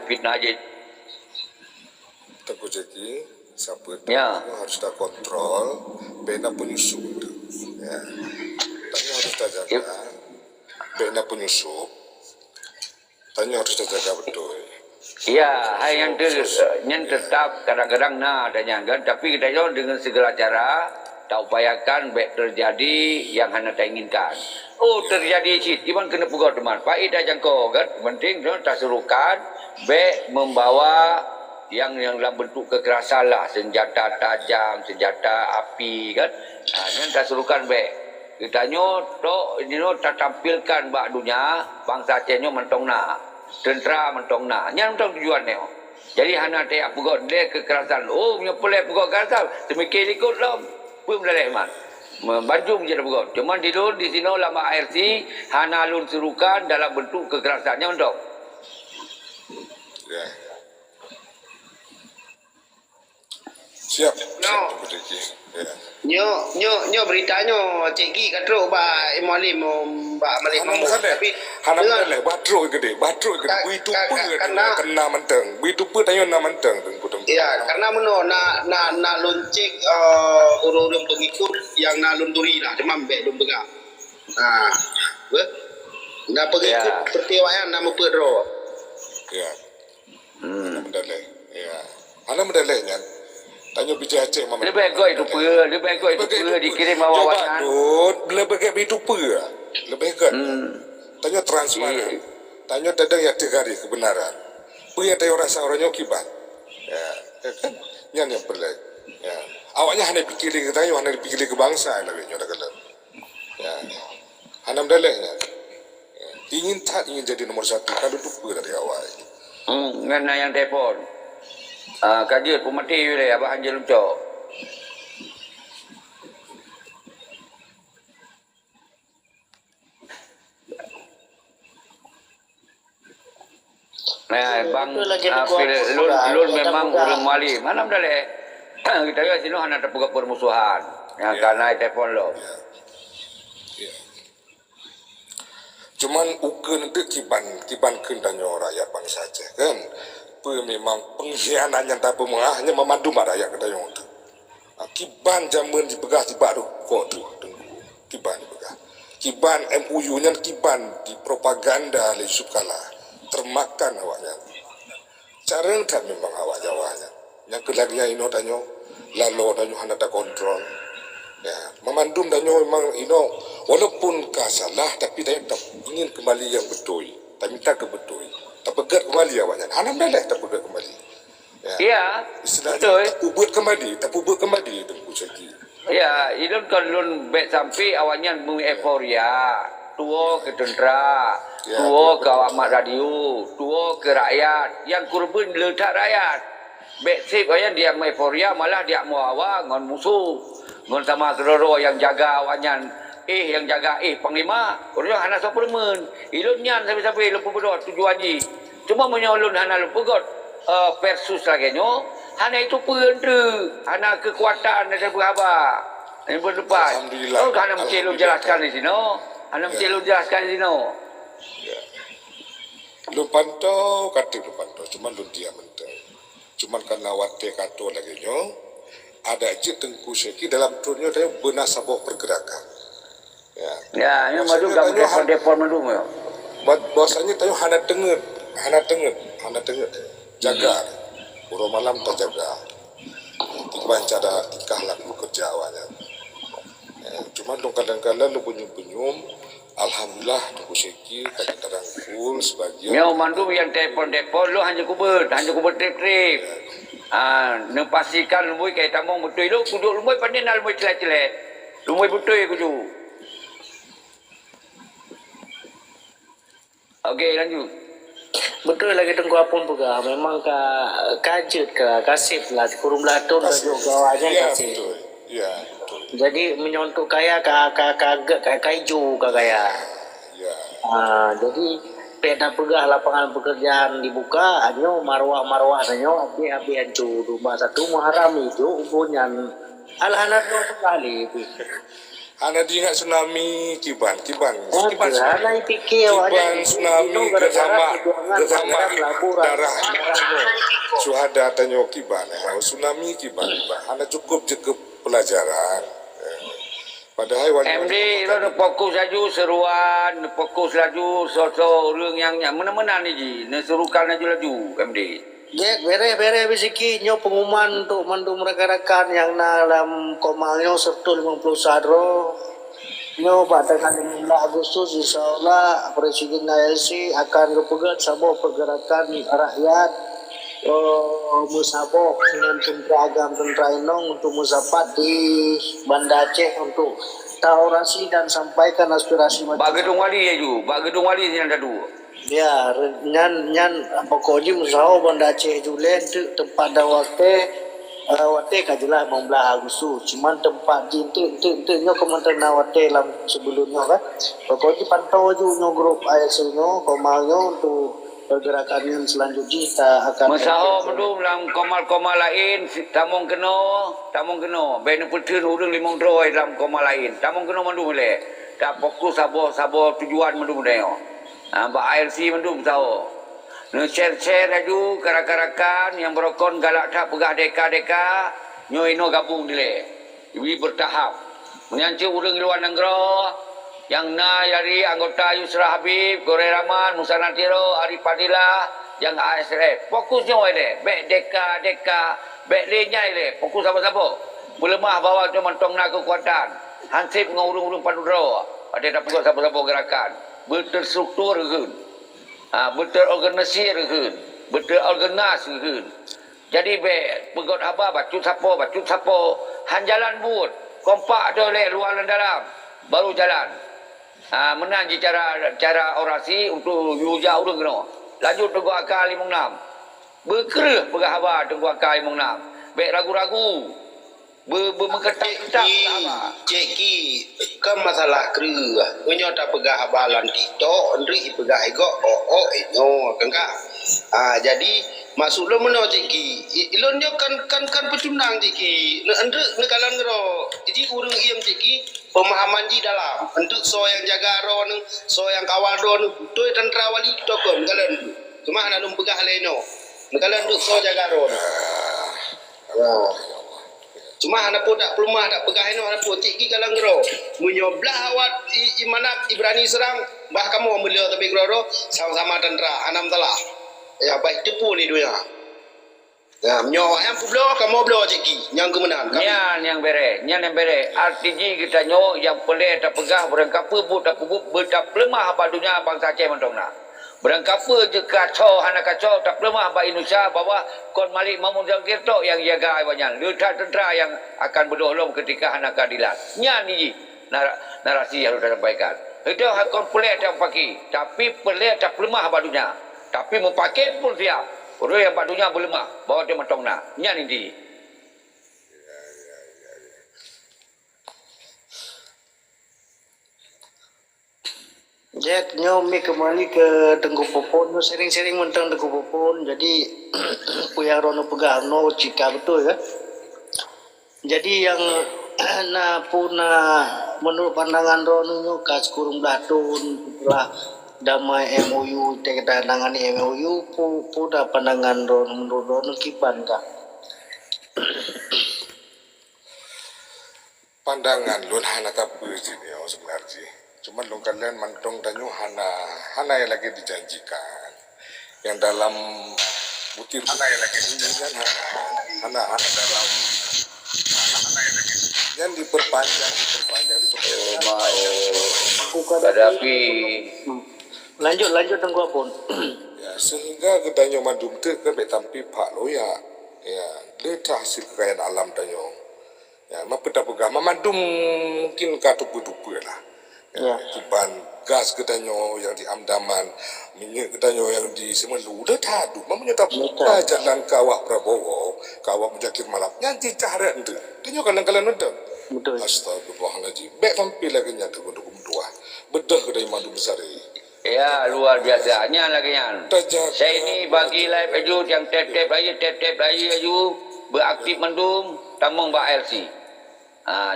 Tengku Jeki, siapa tu harus tak kontrol, bena penyusup tu. Ya. Tanya harus tak jaga, bena penyusup. Tanya harus tak jaga betul. Ya, hai yang tetap kadang-kadang adanya kan tapi kita dengan segala cara tak upayakan baik terjadi yang hanya tak inginkan. Terjadi cik, iman kena pukul teman. Pak dah jangkau kan, penting tak serukan baik membawa yang dalam bentuk kekerasan lah, senjata tajam, senjata api kan. Yang tak serukan baik. Kita tak tampilkan bak dunia bangsa Aceh mentong na, tentera mentong na. Yang mentong tujuan ni. Jadi hanya tak pukul dia kekerasan. Punya pelai pukul kekerasan. Demikian ikut lah. Pun boleh man. Membanjung je dah bergot. Cuma di sini lama ARC hana lun serukan dalam bentuk kekerasannya untuk. Ya. Siap. No. Siap Ciki. Ya. Nyo beritanya Cik Gi kata ba Imalim ba Malik Hanam Mahmud kada. tapi Hanam dengar- kada batruk gede. Bui tu pe kena menteng. Bui tu pe tanya na menteng tengku. Ya, karena meno na lonceng orang-orang pengikut yang na lunturi lah, cuma ambek lum pegak. Na pengikut Ya. pertiwaian nama pedro. Ya. Hanam dalai. Ya. Hanam dalai nya. Tanya bijak Aceh mama. Lebih baik itu pe, lebih baik itu pe dikirim awalan. Lebih baik itu pe. Lebih baik. Tanya transparan. Tanya tadang ya tegari kebenaran. Pe yang tayo rasa orangnya kibat. Ya, kan? Yang pelak. Ya. Awaknya hanya fikir ke tayo, hanya fikir ke bangsa lagi nyoda kalau. Ya. Hanam dalainya. Ya. Ingin jadi nomor 1 kalau tu pe dari awal. Ngana yang telefon. Kajian pemati le abah anjel ucap. Nah, bang, lun memang udah mali. Mana dah le? Kita ya sini hanya terbuka permusuhan. Yang karena telefon lo. Cuman uken itu kiban kendanyo rakyat bangsa Aceh kan. Memang pengkhianat yang tak hanya memandu rakyat kendanyo itu. Kiban zaman dipegah di baru kok tu tunggu. Kiban dipegah. Kiban MUU-nya kiban di propaganda oleh Yusuf Kala. Termakan awaknya. Cara tak memang awak jawanya. Yang kelagnya ino danyo lalu danyo hanya tak kontrol. Ya, memandum danyo memang ino walaupun kasalah tapi danyo tak ingin kembali yang betul. Tak minta ke betul. Tak pegat kembali awaknya. Hanam dah tak pegat kembali. Ya, betul. Tak buat kembali tengku Ciki. Ya, ilun kalun bet sampai awaknya euforia. Tuo ke tentera, tuo ke awak mak radio, tuo ke rakyat. Yang kurban letak rakyat. Bet sip awaknya dia euforia malah dia mau awak ngon musuh. Ngon sama keroro yang jaga awaknya. Yang jaga panglima. Orang hana suplemen. Ilun nyan sampai-sampai lupa berdoa tujuan ji. Cuma menyolun hana lupa god. Versus lagi nyo. Hana itu pendera. Hana kekuatan dan berapa. Yang berdepan. Oh, hana mesti lu jelaskan di sini. Hana mesti lu jelaskan di sini. Lu pantau, cuma lu dia mentang. Cuma karena wate kato lagi nyo. Ada je tengku Ciki dalam turunnya dia benar sabuh pergerakan. Ya, ini madu kamu depon madu mo. Bahasanya tayo hana tenget. Jaga. Urang malam tak jaga. Tiba cara tikah laku kerja awalnya. Cuma dong kadang-kadang lu penyum-penyum. Alhamdulillah tengku Ciki kaki terangkul sebagian. Nyo mandum yang telefon lu hanya kubet trip. Pastikan lumui kaya tamong betul lu kuduk lumui pandai nak lumui celat-celat. Lumui betul kudu. Okey, lanjut. Betul lagi tengku apun juga. Memang kajet ke kasih lah kurung belatun juga awaknya kasih. Ya. Jadi menyontok kaya kaiju kaya. Ya. Jadi peda pegah lapangan pekerjaan dibuka, anyo marwah anyo api ancu rumah satu Muharram itu ubunyan alhanat sekali. Hana diingat tsunami kiban. Hana pikir tsunami gerhama darah suhada tanyo kiban. Tsunami kiban. Hana cukup pelajaran. Padahal MD itu fokus laju seruan, fokus laju sosok orang yang mana-mana ni ji, nesurukan laju MD. Jek bere bisiki nyo pengumuman untuk mandum rekan-rekan yang dalam komalnya serta 50 sadro. Nyo pada 15 Agustus insyaallah Presiden ILC akan berpegat sebuah pergerakan rakyat musabok dengan tentera Inong untuk musapat di Banda Aceh untuk orasi dan sampaikan aspirasi masyarakat. Bagi gedung wali ju, bagi gedung wali yang ada dua. Ya, nyan pokoknya musaho Banda Aceh julen tempat dawate kajulah 15 Agustus. Cuman tempat nyo Kementerian Awate sebelumnya kan. Pokoknya pantau ju nyo grup ASL nyo komalnya untuk pergerakan yang selanjutnya kita akan Masaho mendum dalam komal-komal lain tamong kena ben putun urang limong droi dalam komal lain tamong kena mendum le tak fokus sabo tujuan mendum deo ba ILC mendum tahu ne share aju karak-karakan yang berokon galak tak pegah deka nyo ino gabung dile ibi bertahap menyanci urang luar negara yang dari anggota Yusra Habib, Gore Rahman, Musa Natiro, Arif Fadilah, yang ASRF. Fokusnya ada. Baik deka, baik lenyai le. Fokus apa-apa. Berlemah bawa tu mentong nak kekuatan. Hansip dengan urung-urung padudra. Ada tak perlu siapa-siapa gerakan. Berterstruktur ke. Berterorganisasi ke. Berterorganisasi ke. Jadi baik pegot apa, bacut siapa. Han jalan buat. Kompak tu le luar dan dalam. Baru jalan. Menang je cara orasi untuk yuja urang kena. Lanjut tengku akal 56. Berkerah pegah haba tengku akal 56. Baik ragu-ragu. Berketak-ketak apa? Cik Ki, kan masalah kerah. Menyo tak pegah habalan TikTok, ndri pegah ego inyo kan kak. Jadi maksudnya mana Cik Ki? Ilonnya kan pecundang Cik Ki. Ndri nekalan ngero. Jadi urang iam Cik Ki pemahaman di dalam untuk so yang jaga ron, so yang kawal ron, tu tentera wali tokon kalian. Cuma anak lum pegah leno. Kalian untuk so jaga ron. Cuma anak pun tak pelumah tak pegah leno anak pun Cik Ki kalang ngero. Menyoblah awat imanap Ibrani serang bah kamu beliau tapi groro sama-sama tentera anam telah. Ya baik tipu ni dunia. Ya, nyo yang pu blow kamu blow Cik Ki yang kemenangan. Nyan yang bere. Artinya kita nyo yang pelih tak pegah berangkapa bu tak kubuk bertak lemah apa dunia bangsa Aceh mentongna. Berangkapa je kacau hana kacau tak lemah ba Indonesia bahwa kon Malik Mahmud Zakir yang jaga banyak. Lihat tentera yang akan berdohlom ketika hana keadilan. Nyan ni narasi yang sudah sampaikan. Itu kon pelih tak paki, tapi pelih tak lemah apa dunia. Tapi mempakai pun siap. Orang yang padunya berlemah bawa dia mentong nak. Nyan ini. Jack nyomi kembali ke Tengku Popon, sering-sering mentang Tengku Popon. Jadi puya rono pegah no cika betul ya. Jadi yang puna menurut pandangan rono nyo kas kurung datun setelah damai MOU kita nangani MOU puda pandangan menurut kipan kah? Pandangan lun hana tak berjini sebenarnya. Cuma lun kalian mantong danyu hana yang lagi dijanjikan. Yang dalam butir hana yang lagi dijanjikan hana dalam yang diperpanjang. Tetapi lanjut Tengku Popon. Ya, sehingga kedanyo mandum tu ke betampi pak lo ya letah hasil kekayaan alam danyo. Ya, mapeta pegah mamandum mungkin katupu-tupu lah. Ya, kiban gas kedanyo yang di Amdaman, minyak kedanyo yang di Semelu letah adu. Mamanya tak buka jalan kawah Prabowo, kawah Mujakir Malam. Yang cara itu. Danyo kadang-kadang ada. Betul. Astagfirullahaladzim. Baik tampil lagi nyata untuk dua. Bedah kedai mandum besar ini. ya luar biasa. Nyan lagi nyan. Saya ini bagi live aju yang tap-tap lagi aju beraktif mendum tamong ba LC.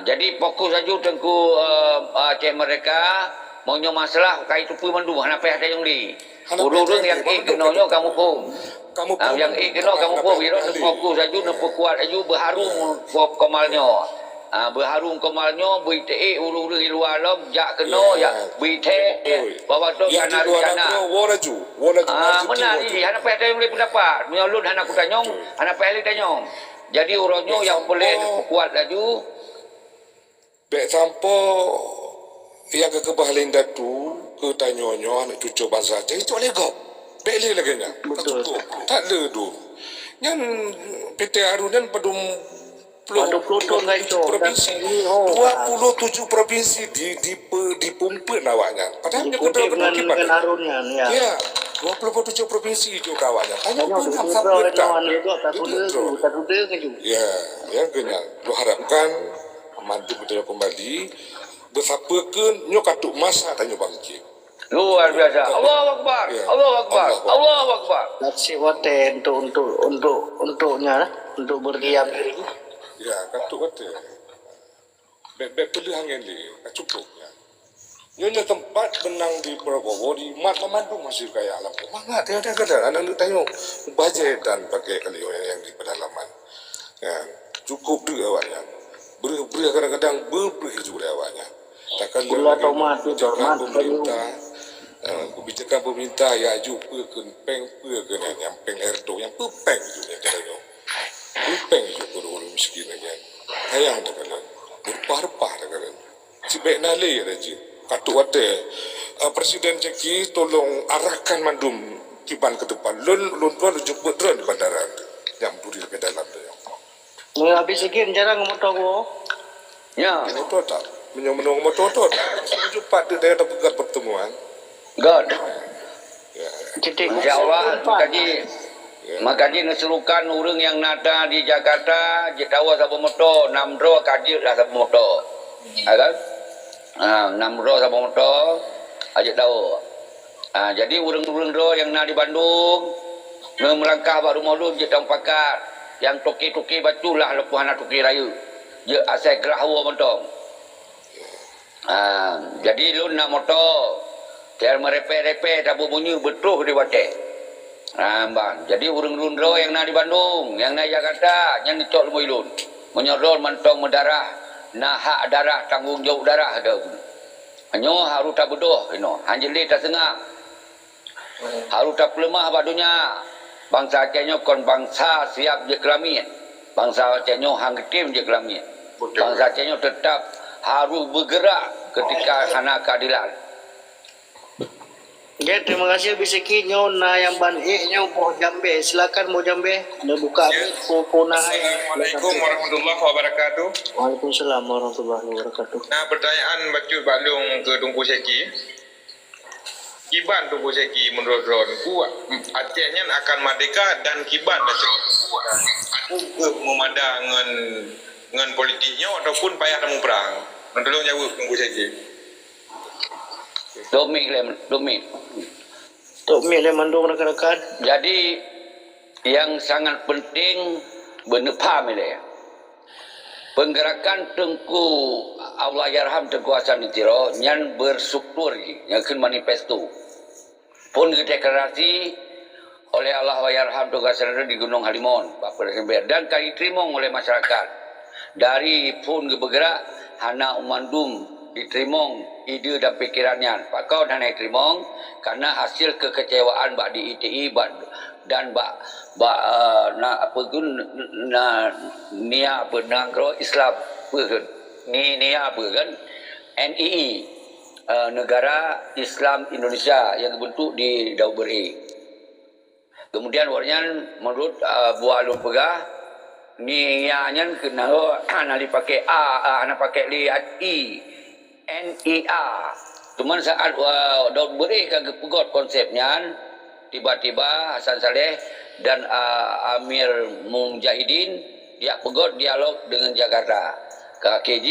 Jadi fokus aju tengku cek mereka mau nyo masalah kai tupu mendum hana peh ada yang di. Urung yang kenonyo kamu pun. Yang keno kamu pun biro fokus aju nempu kuat aju berharum komalnyo. Berharum komalnyo BTE urung-urung luar lom jak keno ya BTE bawa tu kana rencana waraju mana ni hana peh tayong boleh pendapat menyolun hana ku tanyong hana peh li tanyong jadi uronyo yang boleh kuat laju bek sampo yang kekebahalan datu ke tanyonyo anak cucu bangsa Aceh itu legok bek li lagi nya tak ada tu nyan PT Harunan padum 27 provinsi dipumpa nawaknya. Padahal dia kedua kibat. Ya, 27 provinsi juga awaknya. Tanya pun sampai ya, yang kena lu harapkan mantu betul kembali bersapakan nyo katuk masa tanya bangkit. Luar biasa. Allahu Akbar. Ya. Allahu Akbar. Allah Akbar. Allahu Akbar. Nasi wate untuknya lah, untuk berdiam diri. Ya, katuk kata. Bek pilihan yang dia, cukup ya. Nyonya tempat benang di Prabowo di Mat Memandu masih kaya alam. Mana tiada kadang anak nak tengok bajet dan pakai kali yang di pedalaman. Ya, cukup juga awaknya. Beri kadang-kadang beri juga awaknya. Takkan Gula tomat tu kebijakan tomat pemerintah. Kebijakan pemerintah ya juga peng yang peng erdo yang peng juga katanya. Peng juga orang miskin aja. Hayang tak kalian. Berpah-repah tak kalian. Cibek nale ada je. Katuk wate. Presiden Jeki tolong arahkan mandum kiban ke depan. Lun tuan jemput drone di bandara. Yang duri ke dalam tu. Ni habis sikit jarang motor ko. Ya. Motor tak. Menung motor tu. Jumpa dia ada pegat pertemuan. God. Ya. Cetek. InsyaAllah Makaji ngeserukan orang yang nada di Jakarta, jetawa sabu motor, 6 roh kadir lah sabu motor. Kan? 6 roh sabu motor, aja tahu. Jadi orang-orang roh yang nak di Bandung, melangkah baru malu je tang pakat. Yang toki-toki baculah lepuh anak toki raya. Je asal gerahwa motor. Jadi lu nak motor, tiar merepe-repe tabu bunyi betul di wate. Bang. Jadi urang roh yang nak di Bandung, yang nak Jakarta, yang dicok lumui lun. Menyorol mentong mendarah, nak hak darah, tanggung jawab darah ada. Nyo harus tak bodoh, hanjeli tak sengak. Harus tak pelemah badunya. Bangsa Aceh kon bangsa siap je kelamin. Bangsa Aceh hang ketim je kelamin. Bangsa Aceh tetap harus bergerak ketika hana keadilan. Ya, terima kasih bisiki nyo na yang ban nyo Mo Jambe. Silakan Mo Jambe. Dah buka puna. Assalamualaikum warahmatullahi wabarakatuh. Waalaikumsalam warahmatullahi wabarakatuh. Nah, pertanyaan Bacul Balung ke Tunku Seki. Kiban Tunku Seki menurut Ron, Acehnya akan merdeka dan kiban dah cakap. Aku memandang dengan politiknya ataupun payah temu perang. Tolong jawab Tunku Seki. Domik. Tok Mik le mandung rekan-rekan. Jadi yang sangat penting benepam ini. Penggerakan Tengku Allahyarham Tengku Hasan Tiro yang berstruktur yang akan manifesto. Pun deklarasi oleh Allahyarham Tengku Hasan Tiro di Gunung Halimun, Pak Presiden, dan kali terima oleh masyarakat. Dari pun bergerak hana umandum diterima ide dan pikirannya Pak Kau dan diterima karena hasil kekecewaan bak di ITI dan bak apa tu nia penangro Islam nia apa kan NII Negara Islam Indonesia yang dibentuk di Dauberi. Kemudian warnanya menurut buah alun pegah nianya kena nak dipakai nak pakai lihat NIA. Cuma saat Daud Beri kan pegot konsepnya, tiba-tiba Hasan Saleh dan Amir Mujahidin dia pegot dialog dengan Jakarta. KKJ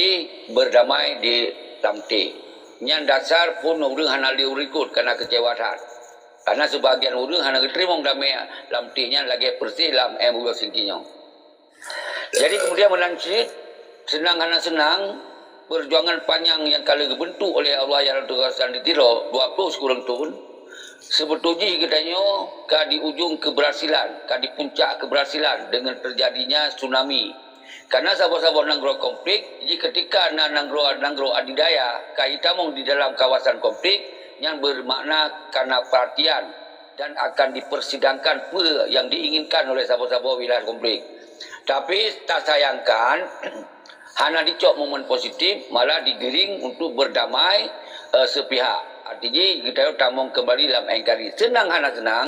berdamai di Lamti. Yang dasar pun orang hana diurikut karena kecewaan. Karena sebagian orang hana diterima damai Lamti-nya lagi persis dalam MUU Singkinya. Jadi kemudian melanjut senang hana senang. Perjuangan panjang yang kali dibentuk oleh Allah yang Tuhan ditiro 20 sekurang tahun sebetulnya katanya di ujung keberhasilan, di puncak keberhasilan dengan terjadinya tsunami. Karena sahabat-sahabat nanggro konflik, jadi ketika nanggro adidaya kaitamong di dalam kawasan konflik yang bermakna karena perhatian dan akan dipersidangkan apa yang diinginkan oleh sahabat-sahabat wilayah konflik. Tapi tak sayangkan hana dicok momen positif malah digiring untuk berdamai sepihak. Artinya kita tamong kembali dalam NKRI. Senang hana senang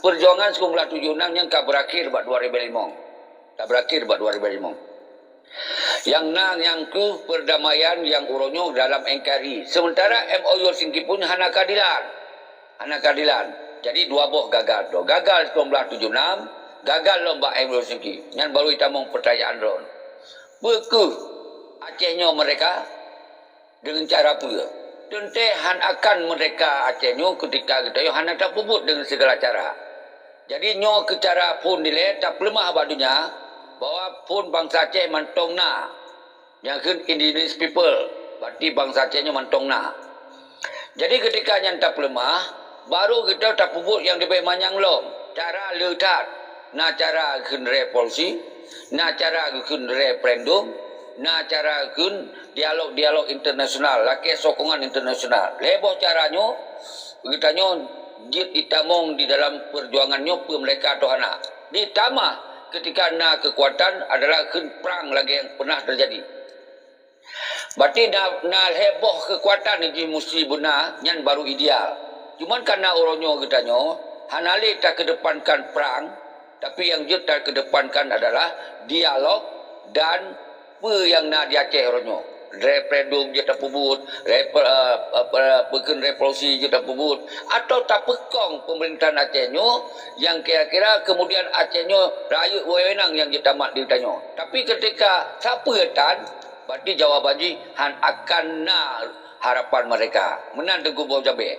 perjuangan 1976 yang tak berakhir buat 2005. Tak berakhir buat 2005. Yang nang yang ke perdamaian yang uronyo dalam NKRI. Sementara MOU Singki pun hana keadilan. Hana keadilan. Jadi dua boh gagal. Gagal 1976, gagal lomba MOU Singki. Yang baru tamong pertanyaan ron. Beku Acehnya mereka dengan cara apa? Tentu han akan mereka Aceh nyo ketika kita yo han tak pubut dengan segala cara. Jadi nyo ke cara pun dile tak lemah badunya bahwa pun bangsa Aceh mantong na. Yang indigenous people, berarti bangsa Aceh nyo mantong na. Jadi ketika yang tak lemah, baru kita tak pubut yang lebih manyang lom. Cara letat, na cara kun revolusi, na cara kun referendum, na cara kun dialog internasional, laki sokongan internasional. Leboh caranya, kita nyo ditamong di dalam perjuangannya per mereka tohana. Ditambah ketika na kekuatan adalah kun perang lagi yang pernah terjadi. Berarti na heboh kekuatan ini mesti benar, yang baru ideal. Cuman karena orangnya kita nyo, hanali tak kedepankan perang, tapi yang dia tak kedepankan adalah dialog dan apa yang nak di Aceh orangnya. Referendum je tak pubut, revolusi je tak pubut, atau tak pekong pemerintahan Aceh nyo yang kira-kira kemudian Aceh nyo rakyat wewenang yang je tamat ditanya. Tapi ketika siapa tan, berarti jawabannya han akan na harapan mereka. Menang Tengku Bau Jambe.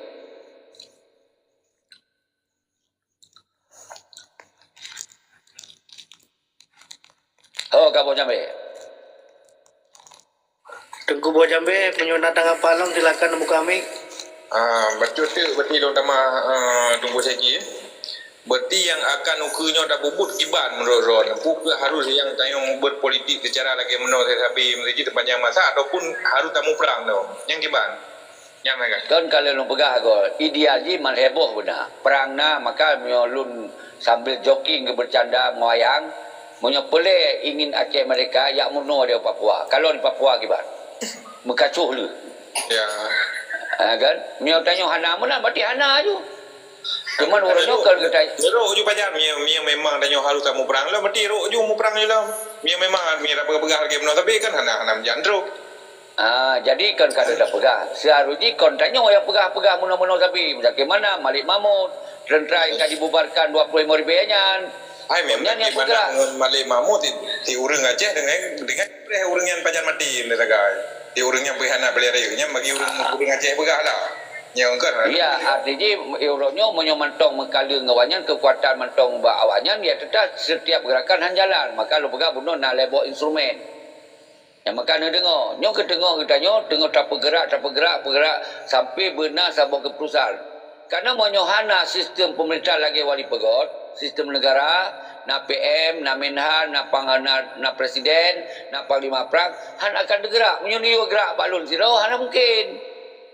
Oh, Bau Jambe. Tengku Bau Jambe, penyona tangga palong silakan buka mic. Betul tu, berarti lo nama tunggu seki. Berarti yang akan ukurnya dah bubut kiban menurut Ron. Bukan harus yang tayang berpolitik secara lagi menurut saya sabi menjadi terpanjang masa ataupun harus tamu perang tu. Yang kiban. Yang mereka. Kan kalau lu pegah go, ideal je mal heboh benar. Perang na maka nyolun sambil jogging ke bercanda moyang, monyo pele ingin Aceh mereka yak muno dia Papua. Kalau di Papua kiban. Mekacuh lu. Ya. Kan? Mio tanya hana mana berarti hana aja. Cuman orangnya kalau kita Rok ju pajak mia memang tanya harus tamu perang lah berarti rok ju mu perang je lah. Mia memang mia dah pegah lagi benar tapi kan hana menjandro. Jadi kan kada dah pegah. Seharusnya kon tanya yang pegah-pegah muno-muno tapi bagaimana Malik Mahmud tentera yang dibubarkan 25,000 nyan. Ai memang di mana Malik Mahmud di urang Aceh dengan urang yang pajan mati negara. Di urang yang berhana belerayanya bagi urang Aceh pegah lah. Yang kan. Ya, artinya euronya menyomantong mengkala ngawanyan kekuatan mantong ba awanyan dia tetap setiap gerakan han jalan. Maka lu pegah bunuh nak lebok instrumen. Yang maka nak dengar, nyo ketengok kita nyo tengok tak bergerak sampai benar sabah keputusan. Karena monyohana sistem pemerintah lagi wali pegot, sistem negara, na PM, na Menhan, na presiden, na panglima perang, han akan bergerak. Menyuruh gerak balun siro, hana mungkin.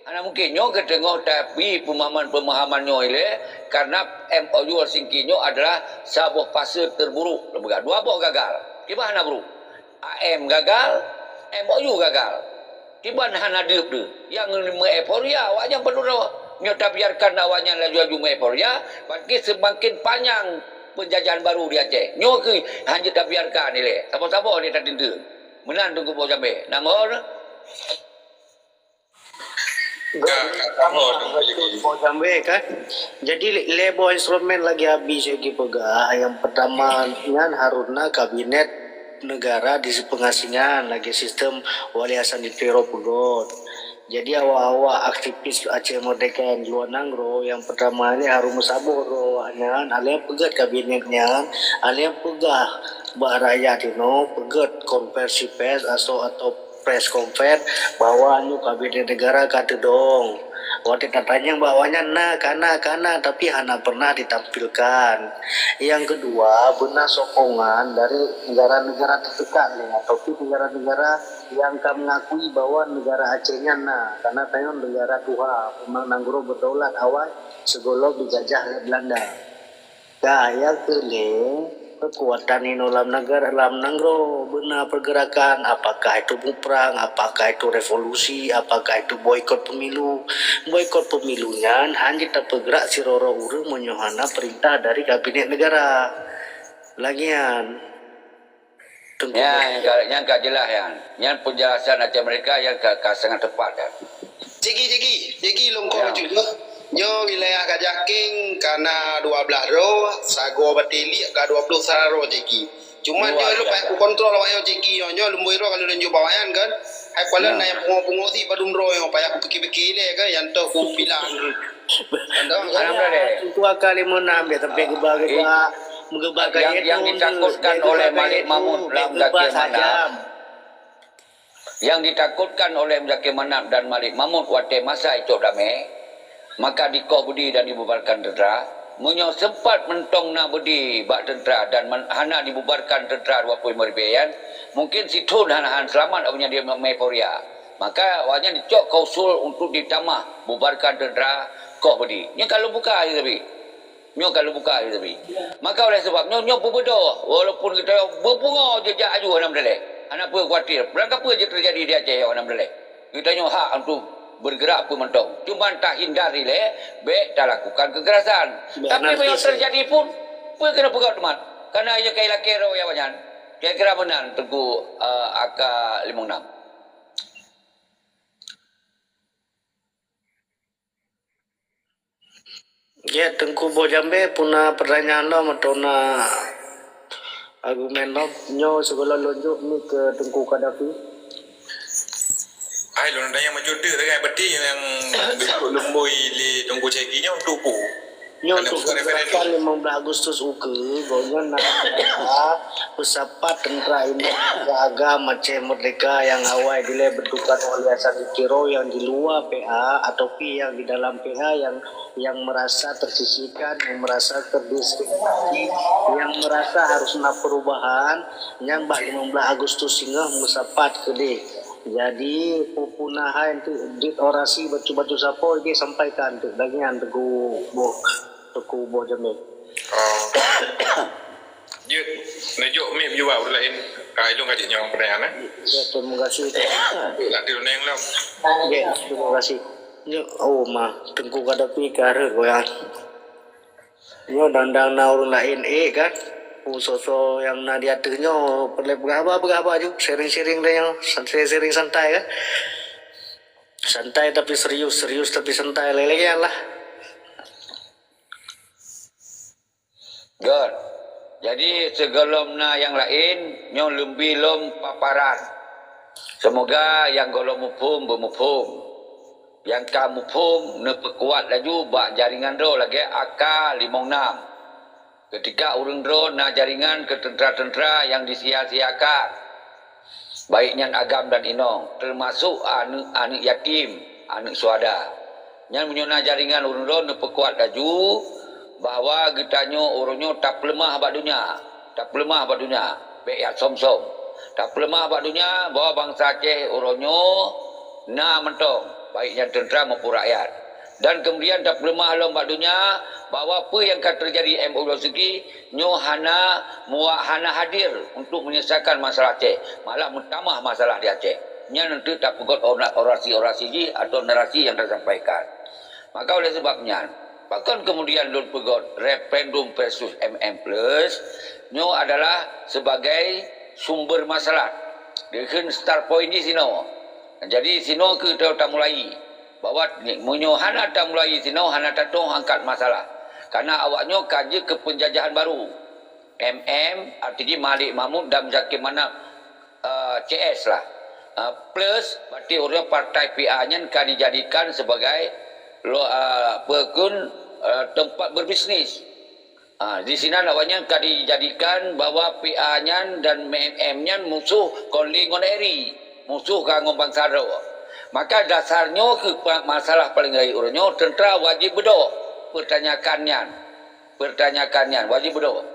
Hana mungkin nyo ketengok tapi pemahaman nyo ile karena MOU Helsinki nyo adalah sebuah fase terburuk. Dua buah gagal. Tiba hana buruk. AM gagal, MOU gagal. Tiba hana diup tu. Yang euforia awaknya perlu nyo tak biarkan awaknya laju-laju euforia, bagi semakin panjang penjajahan baru di Aceh. Nyo ke hanya tak biarkan ile. Siapa-siapa dia tak tindu. Menang Tengku Bau Jambe. Nama Bau Jambe kan. Jadi lebo instrumen lagi habis lagi pegah. Yang pertama kan harusnya kabinet negara di pengasingan lagi sistem Wali Hasan di Pero Pegot. Jadi awak-awak aktivis Aceh Merdeka yang di luar nanggro yang pertama ini harus musabur kan alian pegat kabinetnya kan alian pegah bak rakyat itu pegat konversi pers atau press conference bahwa anu kabinet negara kata dong. Waktu katanya bawahnya kana tapi hanya pernah ditampilkan. Yang kedua benar sokongan dari negara-negara terdekat ataupun negara-negara yang kami mengakui bahwa negara Acehnya karena tanya negara tua memang nanggro berdaulat awal segolok dijajah oleh Belanda. Nah yang kedua kekuatan ini dalam negara dalam nanggro benar pergerakan apakah itu perang apakah itu revolusi apakah itu boikot pemilunya hanya terbergerak si roro urang menyohana perintah dari kabinet negara lagian ya yang gak jelas yang penjelasan Aceh mereka yang sangat tepat ya. Jegi longkong juga. Nyo wilayah Kajaking karena 12 ro, sago batili ka 20 sararo jegi. Cuma nyo lu pa kontrol awak yo ciki nyo lumboi ro kalau nyo bawayan kan. Hai pala na yang pungo ti padum ro yo pa aku peki-peki le kan yang to ku pilan. Andang kan. Itu kali menam dia tapi gebah-gebah menggebah gaya yang ditakutkan oleh Malik Mahmud dalam Zakir Manap, yang ditakutkan oleh Zakir Manap dan Malik Mahmud waktu masa itu damai, maka dikoh budi dan dibubarkan tentera. Munyo sempat mentong na budi bak tentera dan hana dibubarkan tentera 25 ribuan, mungkin situ hanahan selamat punya dia meporia. Maka wanya dicok kausul untuk ditamah bubarkan tentera koh budi. Nya kalau buka aja tapi. Nyo kalau buka aja tapi. Maka oleh sebab nyo berbedoh walaupun kita berpungo jejak aju anam dele. Anak apa khawatir. Berangkat apa je terjadi di Aceh anam dele. Kita nyo hak untuk bergerak pun mentong. Cuma tak hindari le, baik tak lakukan kekerasan. Tapi yang terjadi pun, pun kena pegang teman. Karena ia kaya laki rawa yang banyak. Kira-kira benar Tengku AK56. Ya, Tengku Bojambe puna pertanyaan lo matona argumen lo nyo segala lonjok ni ke Tengku Kadafi. Ai lo nanya maju tu dengan beti yang lemboi li Tengku Ceki nya untuk pu. Nyo untuk referendum 15 Agustus uke gonya nak bersapat tentera ini jaga macam merdeka yang awal dile bentukan oleh Hasan Dikiro yang di luar PA atau P yang di dalam PA yang merasa tersisihkan, yang merasa terdiskriminasi, yang merasa harus nak perubahan, yang 15 Agustus sehingga bersapat ke dia. Jadi pupunahan tu di orasi batu-batu sapo dia sampaikan tu bagian Tengku Bojambe. Dia najuk mem juga lain kai long kajik nyong pertanyaan Ya, terima kasih. Tak tiru neng lah. Ya, terima kasih. Oh mah Tengku Kadafi kare goyang. Nyo dandang na orang lain kan. Sosok yang nadia ternyo perlu berapa juga sharing-sharing dia yang sharing santai kan. Santai tapi serius tapi santai lagi lah. Good. Jadi sebelum yang lain nyo lebih lom paparan. Semoga yang golong mufum bermufum. Yang kamu mufum neperkuat laju bak jaringan do lagi AK56. Ketika urang drone na jaringan ke tentera-tentera yang disia-siakan. Baiknya agam dan inong. Termasuk anak yatim, anak suada. Yang menyuna jaringan urang drone neperkuat laju. Bahawa gitanyo urunyo tak lemah badunya. Tak lemah badunya. Baik ya som-som. Tak lemah badunya bahwa bangsa Aceh urunyo na mentong. Baiknya tentera maupun rakyat. Dan kemudian tak lemah lom badunya bahawa apa yang akan terjadi MOU segi nyo hana hadir untuk menyelesaikan masalah Aceh, malah mentambah masalah di Aceh. Nya nanti tak pegot orasi-orasi ji atau narasi yang tersampaikan. Maka oleh sebabnya bahkan kemudian lun pegot referendum versus MM plus nyo adalah sebagai sumber masalah. Dengan start point di sino. Jadi sino kita tak mulai bahawa munyo hana tak mulai sino hana tatong angkat masalah. Karena awaknya kaji ke penjajahan baru. artinya Malik Mahmud dan Zakir Manap CS lah. Plus berarti orang partai PA-nya kan dijadikan sebagai tempat berbisnis. Di sini awaknya kan dijadikan bahawa PA-nya dan MM-nya musuh konli ngoneri, musuh kanggo bangsa ro. Maka dasarnya ke masalah paling gai orangnya tentera wajib bedo pertanyakannya wajib bedo.